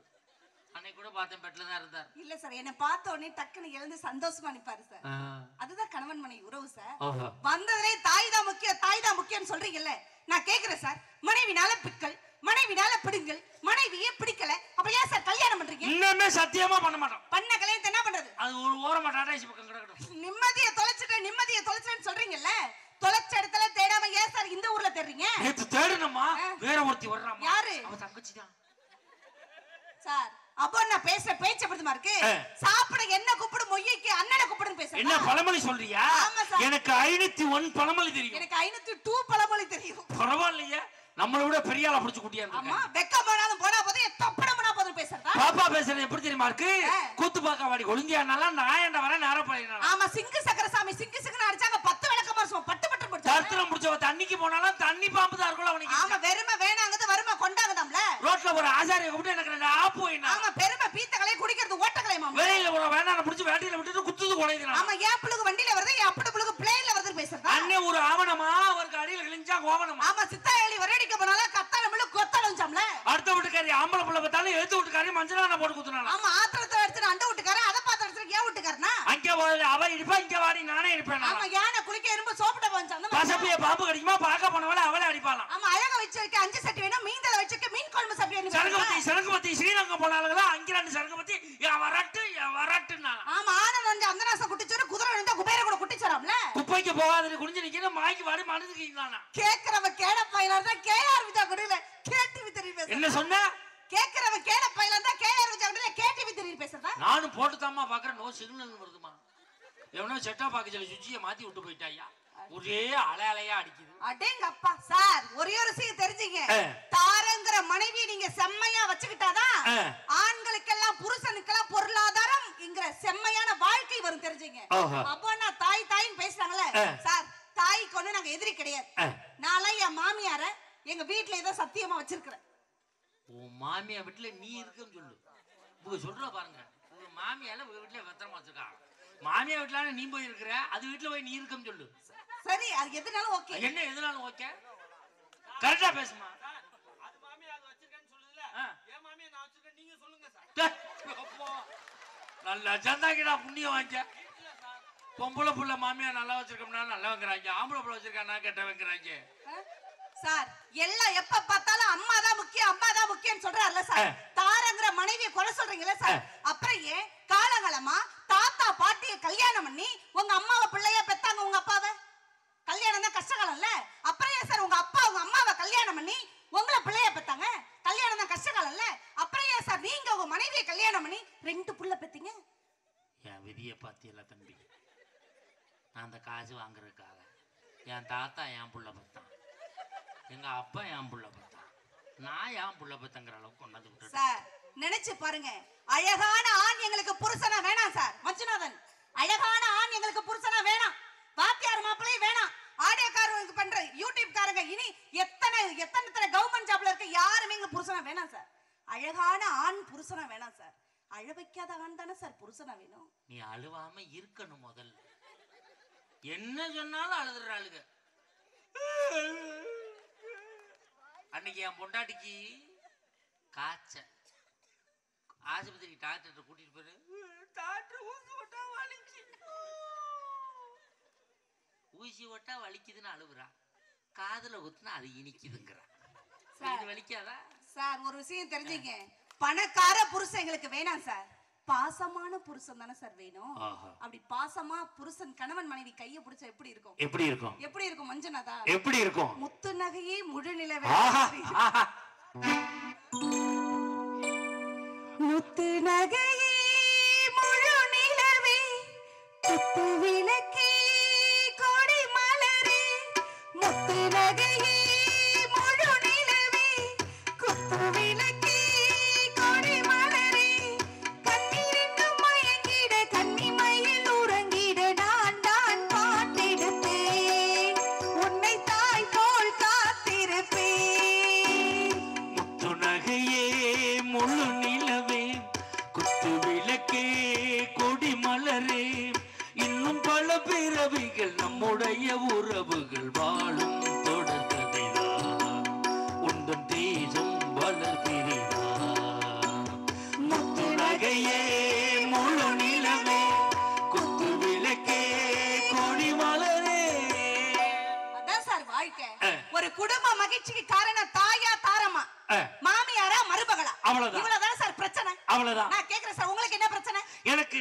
Speaker 1: அன்னைக்கு கூட பார்த்தேன், பெட்ல தான் இருந்தார்.
Speaker 2: இல்ல சார், என்ன பார்த்த உடனே டக்குன்னு எழுந்து சந்தோஷமா நிப்பாரு சார். அதுதான் கணவன் மனைவி உறவு சார். வந்ததுலே தாய் தான் முக்கியம் சொல்றீங்கல்ல, நான் கேக்குறேன் சார், மனைவினால பிக்கல், மனைவினால பிடுங்கல், மனைவியே பிடிக்கல, அப்ப ஏன் சார் கல்யாணம் பண்றீங்க?
Speaker 1: இன்னமே சத்தியமா பண்ண மாட்டோம்.
Speaker 2: பண்ண கல்யாணத்தை என்ன பண்றது?
Speaker 1: அது ஒரு ஓரமா டாடாசி பக்கம் கிடக்கட்டும்.
Speaker 2: நிம்மதியை தொலைச்சிட்டேன்னு சொல்றீங்கல்ல, தொலைச்ச இடத்துல தேடாம ஏன் சார் இந்த ஊர்ல தேடுறீங்க?
Speaker 1: நேத்து தேடுனமா வேற ஒருத்தி வர்றாமா.
Speaker 2: யாரு?
Speaker 1: அவ தங்கச்சி தான்
Speaker 2: சார். அப்போ நான் பேசுற பேச்ச படுதுமா இருக்கு. சாப்பிட என்ன கூப்பிடு, மொய்யக்கு அண்ணனை கூப்பிடுன்னு பேசுறேன்.
Speaker 1: என்ன பழமொழி சொல்றியா? எனக்கு 501 பழமொழி தெரியும்.
Speaker 2: எனக்கு 502 பழமொழி தெரியும்.
Speaker 1: பரவாயில்லையே, நம்மள விட பெரிய ஆளா புடிச்சு குட்டியா இருக்காங்க.
Speaker 2: ஆமா, வெக்கமானாலும் போனா போதே, தப்படமனா போதும் பேசுறதா?
Speaker 1: பாப்பா பேசுறது எப்படி தெரியுமா இருக்கு? கூத்து பாக்க வாடி ஒளிஞ்சியானால நான் ஏன்டா வர நேரம் போயினா.
Speaker 2: ஆமா, சிங்கு சக்கரசாமி சிங்கு சிங்குன்னு அடிச்சாங்க, 10 விளக்கமா சும்மா பட்டு பட்டு போச்சு.
Speaker 1: தர்த்தரம் முடிச்சவ தண்ணிக்கு போனாலும் தண்ணி பாம்பு தான் இருக்குல அவனுக்கு.
Speaker 2: ஆமா, வெறுமை வேணாங்கது வருமா கொண்டாங்கதாம்ல.
Speaker 1: ரோட்ல ஒரு ஆசாரியை கூப்பிட்டு எனக்கு 2 ஆப்பு வேணும்.
Speaker 2: ஆமா, பெருமை பீத்தகளை குடிக்கிறது ஓட்டகளை மாமா.
Speaker 1: வெளியில ஒரு வேணான புடிச்சு வேட்டில விட்டுட்டு குத்துது கொலைதுறான்.
Speaker 2: ஆமா, ஏன் புளுகு வண்டில வருது, ஏன் அப்படி புளுகு பிளேன்ல வருதுன்னு பேசுறதா?
Speaker 1: அண்ணே ஒரு ஆவணமா அவருக்கு அடியில கிழிஞ்சா கோவணமா.
Speaker 2: ஆமா, சித்தாயலி வரடிக்க போனால கத்தாலமுள்ள கொத்தலஞ்சாம்ல.
Speaker 1: அடுத்த வீட்டுக்காரி ஆம்பளை புள்ள பார்த்தாலும் எழுத்து வீட்டுக்காரி மஞ்சளான போட்டு குத்துனால.
Speaker 2: ஆமா, ஆத்திரத்தை எடுத்து அண்ட வீட்டுக்காரன், அத பாத்து எடுத்து ஏன் வீட்டுக்காரனா?
Speaker 1: அங்க அவ இருப்பா, இங்க வாடி நானே இருப்பேன்.
Speaker 2: ஆமா, யானை குளிக்க எறும்பு சோப்பிட்ட போஞ்சாம்.
Speaker 1: பசப்பிய பாம்பு கடிக்குமா பார்க்க போனவள அவளை அடிப்பாளாம்.
Speaker 2: ஆமா, அழக வச்சு வைக்க 5 சட்டி வேணும், மீந்தல வச்சுக்க மீன் குழம்பு சாப்பிடுறீங்க.
Speaker 1: சரங்கபத்தி ஸ்ரீரங்கம் போனாலுங்களா அங்க 2 சரங்கபத்தி வரட்டுன்னா.
Speaker 2: ஆமா, ஆனந்த் வந்து அந்தனாச குட்டிச்சோரு, குதிரை வந்து குபேர கூட குட்டிச்சோராம்ல.
Speaker 1: குப்பைக்கு போகாதே குடிஞ்சு நிக்கிற மாய்க்கு வாடி மனதுக்குறானா.
Speaker 2: கேக்குறவ கேட பையலா தான் கேஆர் விஜா குடில கேடிவி தெரியும்.
Speaker 1: என்ன சொன்ன?
Speaker 2: கேக்குறவ கேட பையலா தான் கேஆர் விஜா குடில கேடிவி தெரியும் பேசுறதா?
Speaker 1: நானும் போட்டு தாமா பாக்குறேன், நோ சிக்னல் வருதுமா. எவனோ செட்டா பாக்க சொல்லி சுவிட்சியை மாத்தி விட்டு போயிட்டாயா. ஒரே அலையா அடிக்குது.
Speaker 2: அடேங்கப்பா சார், ஒரே ஒரு விஷயம் தெரிஞ்சுங்க. தாரங்கற மனைவி நீங்க செம்மையா வச்சுக்கிட்டாதான் ஆண்களுக்கெல்லாம் புருஷனுக்கெல்லாம் பொருளாதாரம்ங்கற செம்மையான வாழ்க்கை வரும் தெரிஞ்சுங்க. அப்போ நான் தாயின்னு பேசுறாங்கல்ல சார், தாய்க்கு ஒண்ணு நாங்க எதிரி கிடையாது. நான்லாம் என் மாமியார எங்க வீட்ல ஏதோ சத்தியமா வச்சிருக்கிறேன்.
Speaker 1: உன் மாமியா வீட்டுல நீ இருக்குன்னு சொல்லு. உங்க சொல்ற பாருங்க, உங்க மாமியால உங்க வீட்டுல பத்திரமா வச்சிருக்கா. மாமியா வீட்டுல நீ போய் இருக்கிற, அது வீட்டுல போய் நீ இருக்குன்னு சொல்லு.
Speaker 2: சரி, அது எதுனாலும் ஓகே.
Speaker 1: என்ன எதுனாலும் ஓகே, கரெக்டா பேசுமா.
Speaker 3: அது மாமியா அது வச்சிருக்கேன்னு சொல்லுதுல, ஏன் மாமியா நான் வச்சிருக்கேன் நீங்க சொல்லுங்க சார்.
Speaker 1: நல்ல சந்தாக்கிடா புண்ணியம் வாங்க. பொம்பளை புள்ள மாமியா நல்லா வச்சிருக்கோம்னா நல்லா வைக்கிறாங்க, ஆம்பளை புள்ள வச்சிருக்கானா கெட்ட வைக்கிறாங்க.
Speaker 2: சார், எல்லாம் எப்ப பார்த்தாலும் அம்மா தான் முக்கியம் சொல்றாருல சார். தாரங்கற மனைவியை கொலை சொல்றீங்கல்ல சார், அப்புறம் ஏன் காலகாலமா தாத்தா பாட்டிய கல்யாணம் பண்ணி உங்க அம்மாவை பிள்ளையா பெத்தாங்க? உங்க அப்பாவை கல்யாணம் தான் கஷ்டகாலம்ல, அப்புறம் ஏன் சார் உங்க அப்பா உங்க அம்மாவை கல்யாணம் பண்ணி உங்களை பிள்ளையா பெத்தாங்க? கல்யாணம் தான் கஷ்டகாலம்ல, அப்புறம் ஏன் சார் நீங்க உங்க மனைவியை கல்யாணம் பண்ணி 2 புள்ள பெத்தீங்க?
Speaker 1: என் விதியை பாத்தியல்ல தம்பி, நான் அந்த காசு வாங்குறதுக்காக என் தாத்தா என் புள்ள பெத்தான், எங்க அப்பா என் புள்ள பெத்தான், நான் என் புள்ள பெத்தங்கிற அளவுக்கு கொண்டாந்து விட்டு
Speaker 2: சார். நினைச்சு பாருங்க, அழகான ஆண் எங்களுக்கு புருஷனா வேணாம் சார். மஞ்சுநாதன், அழகான ஆண் எங்களுக்கு புருஷனா வேணாம். வாத்தியார் மாப்பிள்ளையும் வேணாம். ஆடியோக்காரங்க பண்ற யூடியூப் காரங்க இனி எத்தனை கவர்மெண்ட் ஜாப்ல இருக்க யாருமே எங்க புருஷனா வேணாம் சார். அழகான ஆண் புருஷனா வேணாம் சார். அழ வைக்காத ஆண் தானே சார் புருஷனா வேணும்.
Speaker 1: நீ அழுவாம இருக்கணும். முதல்ல என்ன சொன்னாலும் அழுதுறாளுங்க. அன்னைக்கு என் பொண்டாட்டிக்கு காய்ச்ச, ஆஸ்பத்திரிக்கு டாக்டர் கூட்டிட்டு போயிரு, டாக்டர் ஊசி போட்டா வலிக்கு, ஊசி போட்டா வலிக்குதுன்னு அழுகுறா. காதுல குத்துனா அது இனிக்குதுங்கிறா. இது வலிக்காதா
Speaker 2: சார்? ஒரு விஷயம் தெரிஞ்சுங்க, பணக்கார புருஷன் எங்களுக்கு வேணாம் சார். பாசமான புருஷன் தானே சார் வேணும். அப்படி பாசமா புருஷன் கணவன் மனைவி கையை பிடிச்சா எப்படி இருக்கும்? எப்படி இருக்கும் மஞ்சனாதா? எப்படி இருக்கும்? முத்து நகையே முழு நிலவே, முத்து நகையே முழு நிலவே, குத்து விளக்கே கொடி மலரே, முத்து நகையே முழு நிலவே, குத்து விளக்கே கொடி மலரே, கண்ணிரண்டும் மயங்கிட கன்னிமையில் உறங்கிட நான் தான் பாட்டெடுத்தேன், உன்னை தாய் போல் காத்திருப்பேன்.
Speaker 1: முத்து நகையே முழு நிலவே, குத்து விளக்கே கொடி மலரே, இன்னும்
Speaker 2: மகிழ்ச்சிக்கு காரணம் தாயா தாரமா மாமியாரா மருமகளா?
Speaker 1: அவ்வளவுதான்.
Speaker 2: இவ்வளவுதான் சார் பிரச்சனை.
Speaker 1: அவ்வளவுதான்.
Speaker 2: நான் கேக்குறேன் சார், உங்களுக்கு என்ன பிரச்சனை?
Speaker 1: எனக்கு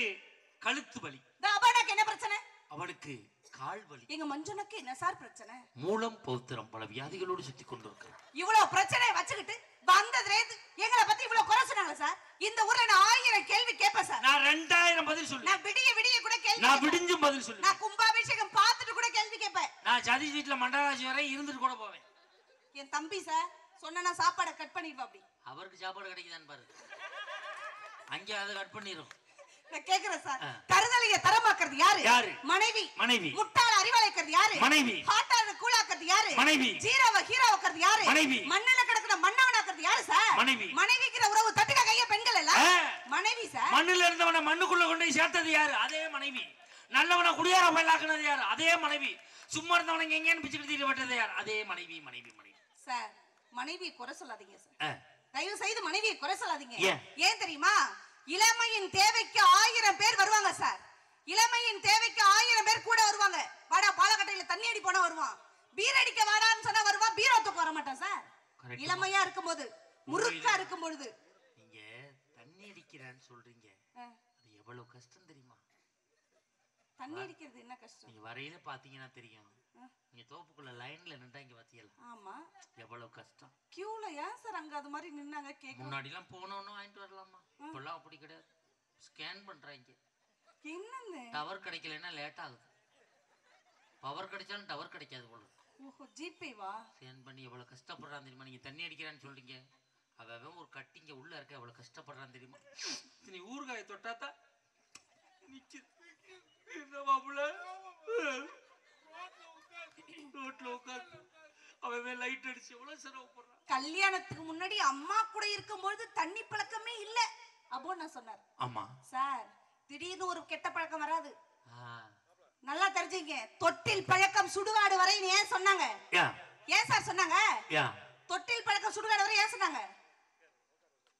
Speaker 1: கழுத்து வலி.
Speaker 2: அவனுக்கு என்ன பிரச்சனை?
Speaker 1: அவனுக்கு கால் வலி.
Speaker 2: எங்க மஞ்சனுக்கு என்ன சார் பிரச்சனை?
Speaker 1: மூலம் பௌத்திரம் பல வியாதிகளோடு சுத்தி கொண்டிருக்கிறார்.
Speaker 2: இவ்வளவு பிரச்சனை வச்சுக்கிட்டு வந்ததுல எங்களை பத்தி இவ்வளவு குறை சொன்னாங்க சார். இந்த ஊர்ல நான் 1000 கேள்வி கேட்பேன் சார்.
Speaker 1: நான் 2000 பதில் சொல்லுவேன்.
Speaker 2: நான் விடிய கூட கேள்வி.
Speaker 1: நான் விடிஞ்சும் பதில் சொல்லுவேன்.
Speaker 2: நான் கும்பாபிஷேகம் பார்த்துட்டு கூட கேள்வி கேட்பேன்.
Speaker 1: நான் சதி வீட்டுல மண்டராஜி வரை இருந்துட்டு கூட போவேன்.
Speaker 2: என் தம்பி சார் சொன்னா சாப்பாடை கட் பண்ணிடுவா. அப்படி
Speaker 1: அவருக்கு சாப்பாடு கிடைக்குதான்னு பாரு. அங்கே அதை கட் பண்ணிரும்.
Speaker 2: நான் கேக்குறேன் சார், தருதலைய தரமாக்குறது யாரு?
Speaker 1: யாரு?
Speaker 2: மனைவி.
Speaker 1: மனைவி.
Speaker 2: முட்டாள அறிவாளைக்கிறது யாரு?
Speaker 1: மனைவி.
Speaker 2: ஹாட்டான கூலாக்குறது யாரு?
Speaker 1: மனைவி.
Speaker 2: ஜீரோவ ஹீரோவாக்குறது யாரு?
Speaker 1: மனைவி.
Speaker 2: மண்ணல கிடக்குற மண்ணவனாக்குறது யாரு சார்?
Speaker 1: மனைவி.
Speaker 2: மனைவிக்கிற உறவு தட்டுக்க கைய பெண்கள் எல்லாம் மனைவி சார்.
Speaker 1: மண்ணுல இருந்தவன மண்ணுக்குள்ள கொண்டு போய் சேர்த்தது யாரு? அதே மனைவி. நல்லவன குடியார பயிலாக்குனது யாரு? அதே மனைவி. சும்மா இருந்தவன எங்கேன்னு பிச்சு கிட்டு விட்டது யாரு? அதே மனைவி. மனைவி மனைவி
Speaker 2: சார், மனைவியை குறை சொல்லாதீங்க சார். தயவு செய்து மனைவியை குறை சொல்லாதீங்க. ஏன் தெரியுமா? இளமையின் தேவைக்கு 1000 பேர் வருவாங்க சார். இளமையின் தேவைக்கு 1000 பேர் கூட வருவாங்க. வாடா பாலக்கட்டையில தண்ணி அடி போனா வருவான். பீர் அடிக்க வாடான்னு சொன்னா வருவான். பீரோ தூக்க வர மாட்டான் சார். இளமையா இருக்கும்போது, முறுக்கா இருக்கும் பொழுது.
Speaker 1: நீங்க தண்ணி அடிக்கிறேன்னு சொல்றீங்க, அது எவ்வளவு கஷ்டம் தெரியுமா?
Speaker 2: தண்ணி அடிக்கிறது என்ன கஷ்டம்?
Speaker 1: நீங்க வரையில பாத்தீங்கன்னா தெரியும். நீங்க தோப்புக்குள்ள லைன்ல நின்றா இங்க பாத்தீங்களா?
Speaker 2: ஆமா.
Speaker 1: எவ்வளவு கஷ்டம்.
Speaker 2: கியூல ஏன் சார் அங்க அது மாதிரி நின்னாங்க கேக்க?
Speaker 1: முன்னாடி எல்லாம் போனோன்னு வாங்கிட்டு வரலாமா? இப்பெல்லாம் அப்படி கிடையாது. ஸ்கேன் பண்றாங்க.
Speaker 2: என்னன்னு?
Speaker 1: டவர் கிடைக்கலன்னா லேட் ஆகுது. பவர் கிடைச்சாலும் டவர் கிடைக்காது போல.
Speaker 2: ஓஹோ, ஜிபே வா.
Speaker 1: ஸ்கேன் பண்ணி எவ்வளவு கஷ்டப்படுறான் தெரியுமா? நீங்க தண்ணி அடிக்கிறான்னு சொல்றீங்க, அவன் ஒரு கட்டிங்க உள்ள இருக்க எவ்வளவு கஷ்டப்படுறான் தெரியுமா? நீ ஊறுகாயை தொட்டாத்தா நிக்குது. என்ன மாப்பிள்ள ரோட்ல உட்கார்ந்து அவன் லைட் அடிச்சு எவ்வளவு சிரமப்படுறான்.
Speaker 2: கல்யாணத்துக்கு முன்னாடி அம்மா கூட இருக்கும்போது தண்ணி பழக்கமே இல்ல அப்போ நான் சொன்னார்.
Speaker 1: ஆமா
Speaker 2: சார், திடீர்னு ஒரு கெட்ட பழக்கம் வராது. நல்லா தெரிஞ்சுங்க. தொட்டில் பழக்கம் சுடுகாடு வரைன்னு ஏன் சொன்னாங்க? ஏன் சார் சொன்னாங்க? தொட்டில் பழக்கம் சுடுகாடு வரை ஏன் சொன்னாங்க?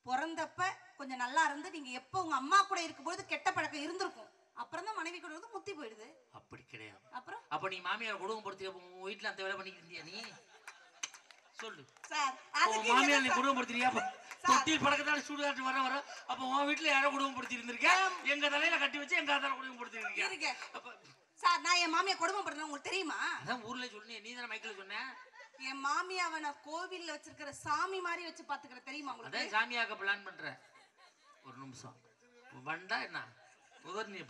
Speaker 2: பிறந்தப்ப கொஞ்சம் நல்லா இருந்து நீங்க எப்ப உங்க அம்மா கூட இருக்கும்போது கெட்ட பழக்கம் இருந்திருக்கும். அப்புறம் தான் மனைவி கூட வந்து முத்தி போயிடுது.
Speaker 1: அப்படி கிடையாது.
Speaker 2: அப்புறம்
Speaker 1: அப்ப நீ மாமியார் குடும்பப்படுத்தி உங்க வீட்டுல அந்த வேலை பண்ணிட்டு இருந்தியா? நீ சொல்லு
Speaker 2: சார்.
Speaker 1: மாமியார் நீ குடும்பப்படுத்தியா? தொட்டில் பழக்கத்தால சுடுகாட்டு வர வர அப்ப உன் வீட்டுல யாரோ குடும்பப்படுத்தி இருந்திருக்க. எங்க தலையில கட்டி வச்சு எங்க அதால குடும்பப்படுத்தி இருக்க
Speaker 2: சார். நான் என் மாமியா குடும்பப்படுத்தினா உங்களுக்கு தெரியுமா?
Speaker 1: அதான் ஊர்ல சொன்னேன். நீ தானே மைக்கில் சொன்ன.
Speaker 2: என் மாமியாவை நான் கோவில்ல வச்சிருக்கிற சாமி மாதிரி வச்சு பாத்துக்கிற தெரியுமா உங்களுக்கு?
Speaker 1: அதான் சாமியாக பிளான் பண்றேன். ஒரு நிமிஷம் வண்டா என்ன உதர்னி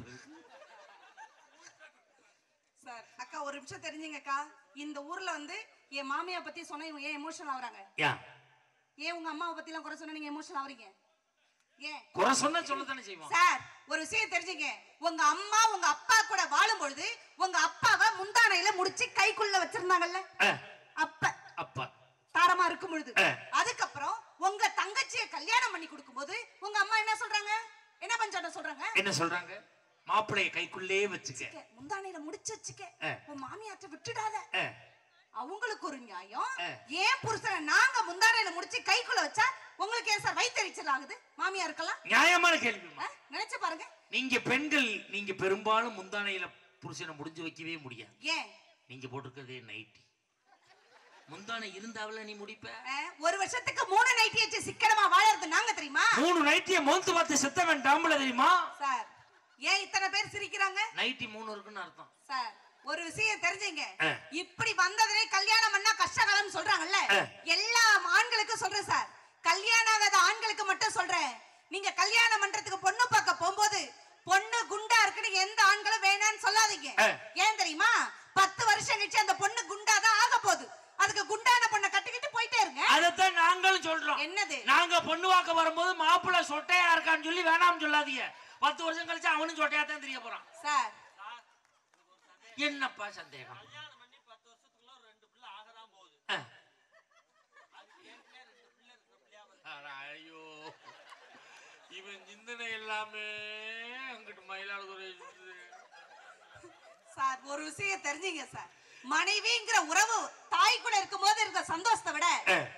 Speaker 2: சார். அக்கா ஒரு நிமிஷம் தெரிஞ்சுங்க அக்கா. இந்த ஊர்ல வந்து என் மாமியா பத்தி சொன்னா இவங்க ஏன் எமோஷனல் ஆகுறாங்க? ஏன் உங்க அம்மாவை பத்தி எல்லாம் குறை சொன்னா நீங்க எமோஷனல் ஆவறீங்க? ஏன் குறை சொன்னா சொல்லதானே செய்வோம் சார். ஒரு விஷயம் தெரிஞ்சுங்க. உங்க அம்மா உங்க அப்பா கூட வாழும் பொழுது உங்க அப்பாவை முந்தானையில முடிச்சு கைக்குள்ள வச்சிருந்தாங்கல்ல, அப்ப அப்பா தாரமா இருக்கும் பொழுது. அதுக்கப்புறம் உங்க தங்கச்சியை கல்யாணம் பண்ணி கொடுக்கும்போது உங்க அம்மா என்ன சொல்றாங்க? என்ன பஞ்சாட்டம் சொல்றாங்க? என்ன சொல்றாங்க? மாப்பிளைய கைக்குள்ளே வச்சுக்க, முந்தானையில முடிச்சு வச்சுக்க, உன் மாமியார்ட்ட விட்டுடாத. அவங்களுக்கு ஒரு நியாயம். ஏன் புருஷனை நாங்க முந்தானையில முடிச்சு கைக்குள்ள வச்சா உங்களுக்கு ஏன் சார் வயித்தெரிச்சல் ஆகுது? மாமியா இருக்கலாம். நியாயமான கேள்வி. நினைச்சு பாருங்க. நீங்க பெண்கள் நீங்க பெரும்பாலும் முந்தானையில புருஷனை முடிஞ்சு வைக்கவே முடியாது. ஏன்? நீங்க போட்டிருக்கிறதே நைட்டி. முந்தானை இருந்தாவல நீ முடிப்ப. ஒரு வருஷத்துக்கு 3 நைட்டி வச்சு சிக்கனமா வாழறது நாங்க தெரியுமா? 3 நைட்டியை மோந்து பார்த்து செத்த வேண்டாம்ல தெரியுமா? சார், ஏன் இத்தனை பேர் சிரிக்கிறாங்க? நைட்டி 3 இருக்குன்னு அர்த்தம். சார், ஒரு விஷயம் தெரிஞ்சுங்க. இப்படி வந்ததே கல்யாணம் பண்ணா கஷ்டகாலம் சொல்றாங்கல்ல, எல்லா ஆண்களுக்கும் சொல்றேன் சார். கல்யாணம் ஆகாத ஆண்களுக்கு மட்டும் சொல்றேன். நீங்க கல்யாணம் பண்றதுக்கு பொண்ணு பார்க்க போகும்போது பொண்ணு குண்டா இருக்குன்னு எந்த ஆண்களும் வேணான்னு சொல்லாதீங்க. ஏன் தெரியுமா? 10 வருஷம் கழிச்சு அந்த பொண்ணு குண்டாதான் ஆக போகுது. அதுக்கு குண்டான பொண்ணை கட்டிக்கிட்டு போயிட்டே இருங்க. அதத்தான் நாங்களும் சொல்றோம். என்னது? நாங்க பொண்ணு பார்க்க வரும்போது மாப்பிள்ளை சொட்டையா இருக்கான்னு சொல்லி வேணாம்னு சொல்லாதீங்க. 10 வருஷம் கழிச்சு அவனும் சொட்டையா தான் தெரிய போறான். சார், என்னப்பா சந்தேகம்?
Speaker 3: கல்யாணம் பண்ணி 10 வருஷத்துக்குள்ள 2 பிள்ளை ஆகதான் போகுது.
Speaker 1: ஐயோ, இவன் சிந்தனை எல்லாமே அங்கிட்டு மயிலாடுதுறை.
Speaker 2: சார், ஒரு விஷயம் தெரிஞ்சீங்க சார். மனைவிங்கிற உறவு தாய் கூட இருக்கும் போது இருக்க சந்தோஷத்தை விட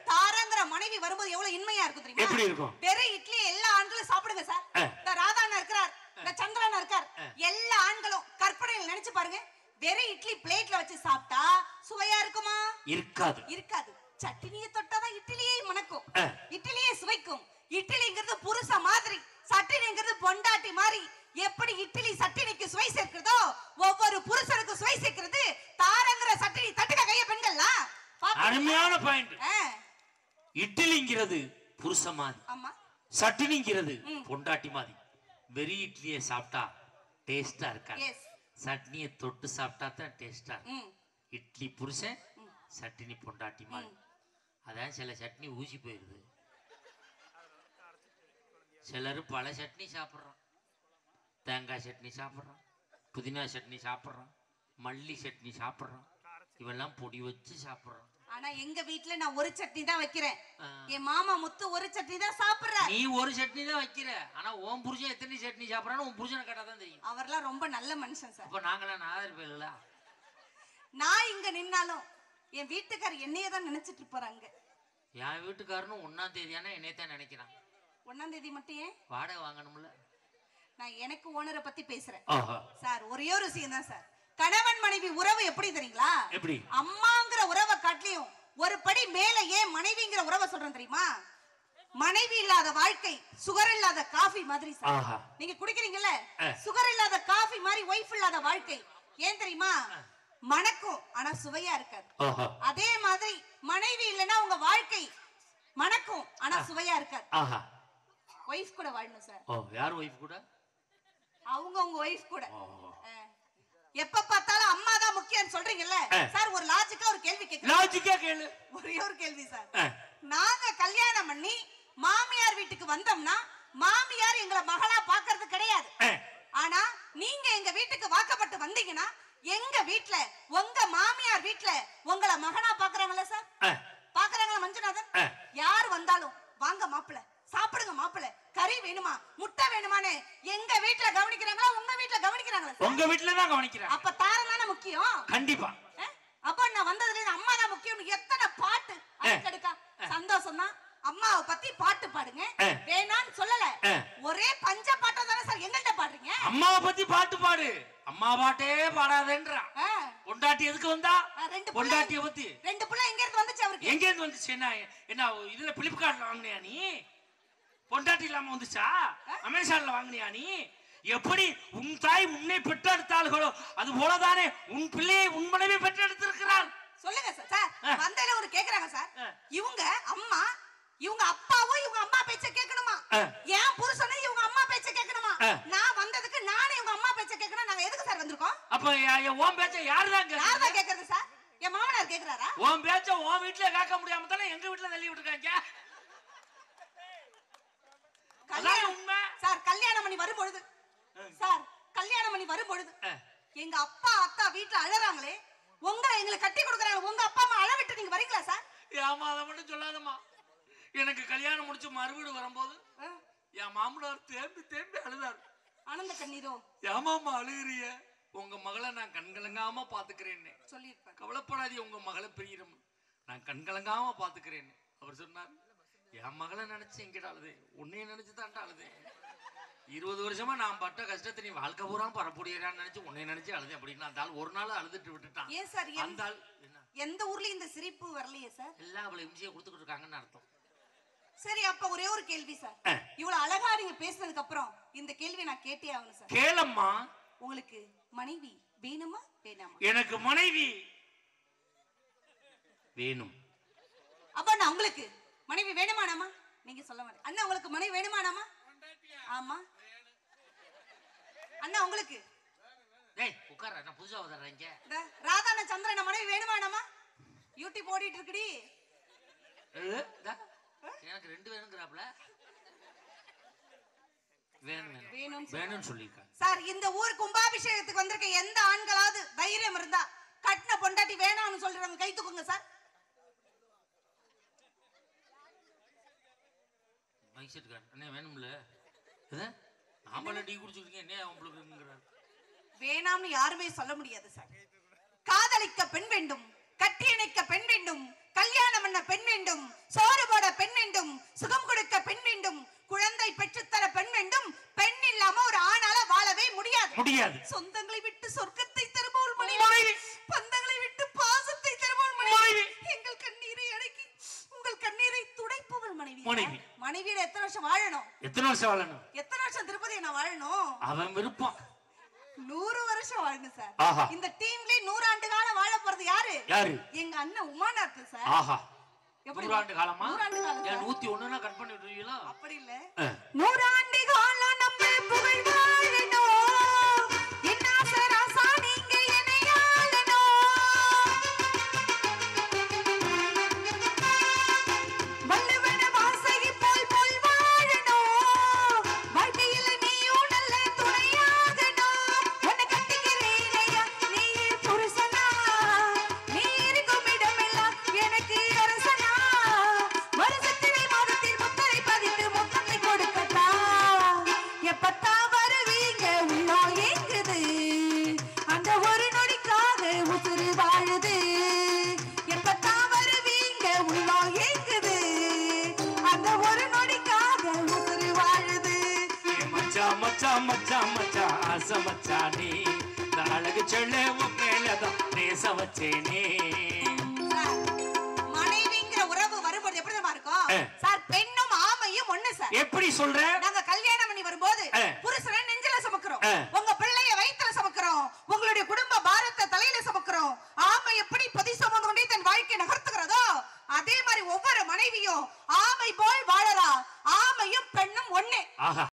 Speaker 2: தாரங்கிற மனைவி வரும்போது எவ்வளவு இன்மையா இருக்கும் தெரியுமா? எப்படி இருக்கும்? வெறும் இட்லி எல்லா ஆண்களும் சாப்பிடுங்க சார். இந்த ராதாண்ணா இருக்கார், இந்த சந்திரனா இருக்கார், எல்லா ஆண்களும் கற்பனையில் நினைச்சு பாருங்க. வெறும் இட்லி பிளேட்ல வச்சு சாப்பிட்டா சுவையா இருக்குமா? இருக்காது. இருக்காது. சட்னியை தொட்டாதான் இட்லியே மணக்கும், இட்லியே சுவைக்கும். இட்லிங்கிறது புருஷ மாதிரி, சட்னிங்கிறது பொண்டாட்டி மாதிரி. எப்படி இட்லி சட்னிக்கு சுவை சேர்க்கிறதோ ஒவ்வொரு புருஷனுக்கும் சுவை சேர்க்கிறது தாரங்கிற சட்னி. தட்டுக்க கைய பெண்கள்லாம்.
Speaker 1: அருமையான பாயிண்ட். இட்லிங்கிறது புருஷ மாதிரி,
Speaker 2: ஆமா,
Speaker 1: சட்னிங்கிறது பொண்டாட்டி மாதிரி. வெறி இட்லியை சாப்பிட்டா டேஸ்டா இருக்காது, சட்னியை தொட்டு சாப்பிட்டா தான் டேஸ்டா. இட்லி புருஷன், சட்னி பொண்டாட்டி மாதிரி. அதான் சில சட்னி ஊசி போயிருது. சிலர் பல சட்னி சாப்பிட்றோம். தேங்காய் சட்னி சாப்பிட்றோம், புதினா சட்னி சாப்பிட்றோம், மல்லி சட்னி சாப்பிட்றோம், இவெல்லாம் பொடி வச்சு சாப்பிட்றோம்.
Speaker 2: ஆனா எங்க வீட்டுல நான் ஒரு சட்னி தான் வைக்கிறேன். என் மாமா முத்து ஒரு சட்னி தான் சாப்பிடுற.
Speaker 1: நீ ஒரு சட்னி தான் வைக்கிற. ஆனா உன் புருஷன் எத்தனை சட்னி சாப்பிடறான்னு உன் புருஷனை கேட்டா தான் தெரியும்.
Speaker 2: அவர்லாம் ரொம்ப நல்ல மனுஷன் சார்.
Speaker 1: அப்ப நாங்களாம் நாதர் பேருல.
Speaker 2: நான் இங்க நின்னாலும் என் வீட்டுக்காரர் என்னையே தான் நினைச்சிட்டு இருப்பாங்க.
Speaker 1: என் வீட்டுக்காரனும் 1ஆம் தேதியான என்னையத்தான் நினைக்கிறான்.
Speaker 2: 1ஆம் தேதி மட்டும் ஏன்?
Speaker 1: வாடகை வாங்கணும்ல.
Speaker 2: நான் எனக்கு ஓனரை பத்தி பேசுறேன் சார். ஒரே ஒரு விஷயம் தான் சார். கணவன் மனைவி உறவு எப்படி தெரியுங்களா?
Speaker 1: எப்படி?
Speaker 2: அம்மாங்கிற உறவை காட்டியும் ஒரு படி மேல ஏன் மனைவிங்கிற உறவை சொல்றேன் தெரியுமா? மனைவி இல்லாத வாழ்க்கை சுகர் இல்லாத காஃபி மாதிரி சார். நீங்க குடிக்கிறீங்கல்ல, சுகர் இல்லாத காஃபி மாதிரி ஒய்ஃப் இல்லாத வாழ்க்கை. ஏன் தெரியுமா? மணக்கும் ஆனா சுவையா இருக்காது. அதே மாதிரி மனைவி இல்லைன்னா உங்க வாழ்க்கை மணக்கும் ஆனா சுவையா இருக்காது. ஒய்ஃப் கூட வாழணும் சார்.
Speaker 1: யார் ஒய்ஃப் கூட?
Speaker 2: அவங்க உங்க ஒய்ஃப் கூட. எப்ப பார்த்தாலும் அம்மா தான் முக்கியம் சொல்றீங்கல்ல சார். ஒரு லாஜிக்கா ஒரு கேள்வி கேக்குறேன்.
Speaker 1: லாஜிக்கா கேளு.
Speaker 2: ஒரே ஒரு கேள்வி சார். நாங்க கல்யாணம் பண்ணி மாமியார் வீட்டுக்கு வந்தோம்னா மாமியார் எங்களை மகளா பாக்குறது கிடையாது. ஆனா நீங்க எங்க வீட்டுக்கு வாக்கப்பட்டு வந்தீங்கன்னா எங்க வீட்ல உங்க மாமியார் வீட்ல உங்களை மகனா பாக்குறாங்கல்ல சார்? பாக்குறாங்களா மஞ்சுநாதன்? யார் வந்தாலும் வாங்க மாப்பிள்ள, சாப்பிடுங்க மாப்பிள்ள, கறி வேணுமா, முட்டை வேணுமான்னு எங்க வீட்ல கவனிக்கிறாங்களா உங்க வீட்ல கவனிக்கிறாங்களா?
Speaker 1: உங்க வீட்ல தான் கவனிக்கிறாங்க.
Speaker 2: அப்ப தாரம் தானே முக்கியம். கண்டிப்பா. அப்ப நான் வந்ததுல இருந்து அம்மா தான் முக்கியம். எத்தனை பாட்டு அதுக்கடுக்கா சந்தோஷம் தான். அம்மாவை பத்தி பாட்டு பாடுங்க வேணான்னு சொல்லல. ஒரே பஞ்ச பாட்டா தானே சார் எங்கள்கிட்ட பாடுறீங்க? அம்மாவை பத்தி பாட்டு பாடு. அம்மா பாட்டே பாடாதேன்றா. பொண்டாட்டி எதுக்கு வந்தா? பொண்டாட்டிய பத்தி. 2 புள்ள எங்க இருந்து வந்துச்சு அவருக்கு? எங்க இருந்து வந்துச்சு? என்ன இதுல பிளிப்கார்ட்ல வாங்குனியா நீ? பொண்டாட்டி இல்லாம வந்துச்சா? அமேசான்ல வாங்குனியா நீ? எப்படி உன் தாய் உன்னை பெற்றெடுத்தார்களோ அது போலதானே உன் பிள்ளையை உன் மனைவி பெற்றெடுத்திருக்கிறாள். சொல்லுங்க சார். சார் வந்தேல ஒரு கேக்குறாங்க சார். இவங்க அம்மா இவங்க அப்பாவும் இவங்க அம்மா பேச்ச கேட்கணுமா? ஏன் புருஷனும் இவங்க அம்மா பேச்ச கேட்கணுமா? நான் வந்ததுக்கு நானே இவங்க அம்மா பேச்ச கேட்கணும். நாங்க எதுக்கு சார் வந்திருக்கோம்? அப்ப உன் பேச்ச யாருதான் கேக்குறது சார்? என் மாமனார் கேக்குறாரா? உன் பேச்ச உன் வீட்ல கேட்க முடியாம தானே எங்க வீட்ல தள்ளி விட்டுருக்காங்க. கல்யாணம் உண்மை சார். கல்யாணம் பண்ணி வரும்பொழுது சார், கல்யாணம் பண்ணி வரும்பொழுது எங்க அப்பா அத்தா வீட்ல அழறாங்களே, உங்களை எங்களுக்கு கட்டி கொடுக்குறாங்க, உங்க அப்பா அம்மா அழ விட்டு நீங்க வரீங்களா சார்? ஏமா அதை மட்டும் சொல்லாதம்மா. எனக்கு கல்யாணம் முடிச்சு மறுவீடு வரும்போது என் மாமனார் தேம்பி தேம்பி அழுதாரு. ஆனந்த கண்ணீரோ? ஏமாமா அழுகிறிய? உங்க மகளை நான் கண்கலங்காம பாத்துக்கிறேன்னு சொல்லியிருப்பேன். கவலைப்படாதீங்க, உங்க மகளை பிரியிடும், நான் கண்கலங்காம பாத்துக்கிறேன்னு அவர் சொன்னார். என் மகளை நினைச்சு எங்கிட்ட அழுது, உன்னைய நினைச்சு தான்டா அழுது. 20 வருஷமா நான் பட்ட கஷ்டத்தை நீ வாழ்க்கை பூரா பரப்புடியான்னு நினைச்சு உன்னை நினைச்சு அழுது அப்படின்னு அந்த ஆள் ஒரு நாள் அழுதுட்டு விட்டுட்டான். ஏன் சார் அந்த ஆள் எந்த ஊர்ல இந்த சிரிப்பு வரலையே சார்? எல்லாம் அவளை இம்சியை கொடுத்துக்கிட்டு இருக்காங்கன்னு அர்த்தம். சரி, அப்ப ஒரே ஒரு கேள்வி சார். இவ்வளவு அழகா நீங்க பேசினதுக்கு அப்புறம் இந்த கேள்வி நான் கேட்டே ஆகணும் சார். கேளம்மா. உங்களுக்கு மனைவி வேணுமா வேணாமா? எனக்கு மனைவி வேணும். அப்ப நான் உங்களுக்கு மனைவி வேணுமானாமா? நீங்க சொல்ல மாட்டேன். அண்ணா உங்களுக்கு மனைவி வேணுமானாமா? ஆமா. அண்ணா உங்களுக்கு? டேய் உட்கார, நான் புதுசா வதறேங்க. ராதான சந்திரன மனைவி வேணுமானாமா? யூடியூப் ஓடிட்டு இருக்குடி. எனக்கு 2 வேணுங்கறாப்ல. வேணும் சொல்லிருக்காங்க சார். இந்த ஊர் கும்பாபிஷேகத்துக்கு வந்திருக்க எந்த ஆண்களாவது தைரியம் இருந்தா கட்டின பொண்டாட்டி வேணாம்னு சொல்றவங்க கை தூக்குங்க சார். அண்ணே வேணும்ல? டீ குடிச்சுக்கிட்டீங்க, என்ன உங்களுக்கு வேணாம்னு யாருமே சொல்ல முடியாது சார். காதலிக்க பெண் வேண்டும், கட்டியணைக்க பெண் வேண்டும், கல்யாணம் பண்ண பெண் வேண்டும், சோறு போட பெண் வேண்டும், சுகம் கொடுக்க பெண் வேண்டும், குழந்தை பெற்றுத்தர பெண் வேண்டும். பெண் இல்லாம ஒரு ஆணால வாழவே முடியாது. சொந்தங்களை விட்டு சொர்க்கத்தை தருபவள் மனைவி, பந்தங்களை விட்டு பாசத்தை தருபவள் மனைவி, எங்கள் கண்ணீரை அடக்கி
Speaker 1: மனைவி.
Speaker 2: மனைவியோட எத்தனை வருஷம் வாழணும்?
Speaker 1: எத்தனை வருஷம் வாழணும்?
Speaker 2: எத்தனை வருஷம் திருப்பதி என்ன வாழணும்?
Speaker 1: அவன் விருப்பம்.
Speaker 2: 100 வருஷம் வாழணும் சார்.
Speaker 1: ஆஹா.
Speaker 2: இந்த டீம்ல 100 ஆண்டு காலம் வாழ போறது யாரு?
Speaker 1: யாரு?
Speaker 2: எங்க அண்ணன் உமாநாத் சார்.
Speaker 1: ஆஹா.
Speaker 2: எப்படி
Speaker 1: 100 ஆண்டு காலமா?
Speaker 2: 100 ஆண்டு காலம்.
Speaker 1: 101னா கட் பண்ணி விட்டுறீங்களா?
Speaker 2: அப்படி இல்ல. 100 ஆண்டு காலம் நம்ம புகழ் வாழணும். என்ன சராசா நீங்க என்னையாளணும். வல்லவன வாசகி போல் போல் வாழணும். வாழ்க்கையில நீயும் நல்ல துணையாகணும். உன்னை கட்டிக்கிறேனையா நீ புருஷனா. நீ இருக்கும் இடமெல்லாம் எனக்கு அரசனா. வருஷத்திலே மாதத்தில் முத்தரை பதித்து முத்தத்தை கொடுக்கட்டா. எப்பத்தா வருவீங்க உள்ளோ ஏங்குது. அந்த ஒரு நொடிக்காக உசுறு வாழுது. எப்பத்தா வருவீங்க உள்ளோ ஏங்குது. அந்த ஒரு நொடிக்காக உசுறு வாழுது.
Speaker 1: மச்சான் மச்சான் மச்சான் மச்சான் ஆசை மச்சானே, இந்த அழகு சொல்ல உன் மேலதான் நேச வச்சேனே.
Speaker 2: மனைவிங்கிற உறவு வரும்போது எப்படி தெரியுமா இருக்கும் சார்? பெண்ணும் ஆமையும் ஒண்ணு சார்.
Speaker 1: எப்படி சொல்ற?
Speaker 2: நாங்க கல்யாணம் பண்ணி வரும்போது புருஷனை நெஞ்சில சுமக்கிறோம். உங்க பிள்ளைய வயித்துல சுமக்கிறோம். உங்களுடைய குடும்ப பாரத்தை தலையில சுமக்கிறோம். ஆமை எப்படி பொதி சுமந்து கொண்டே தன் வாழ்க்கையை நகர்த்துகிறதோ அதே மாதிரி ஒவ்வொரு மனைவியும் ஆமை போல் வாழறா. ஆமையும் பெண்ணும் ஒண்ணு.
Speaker 1: ஆஹா.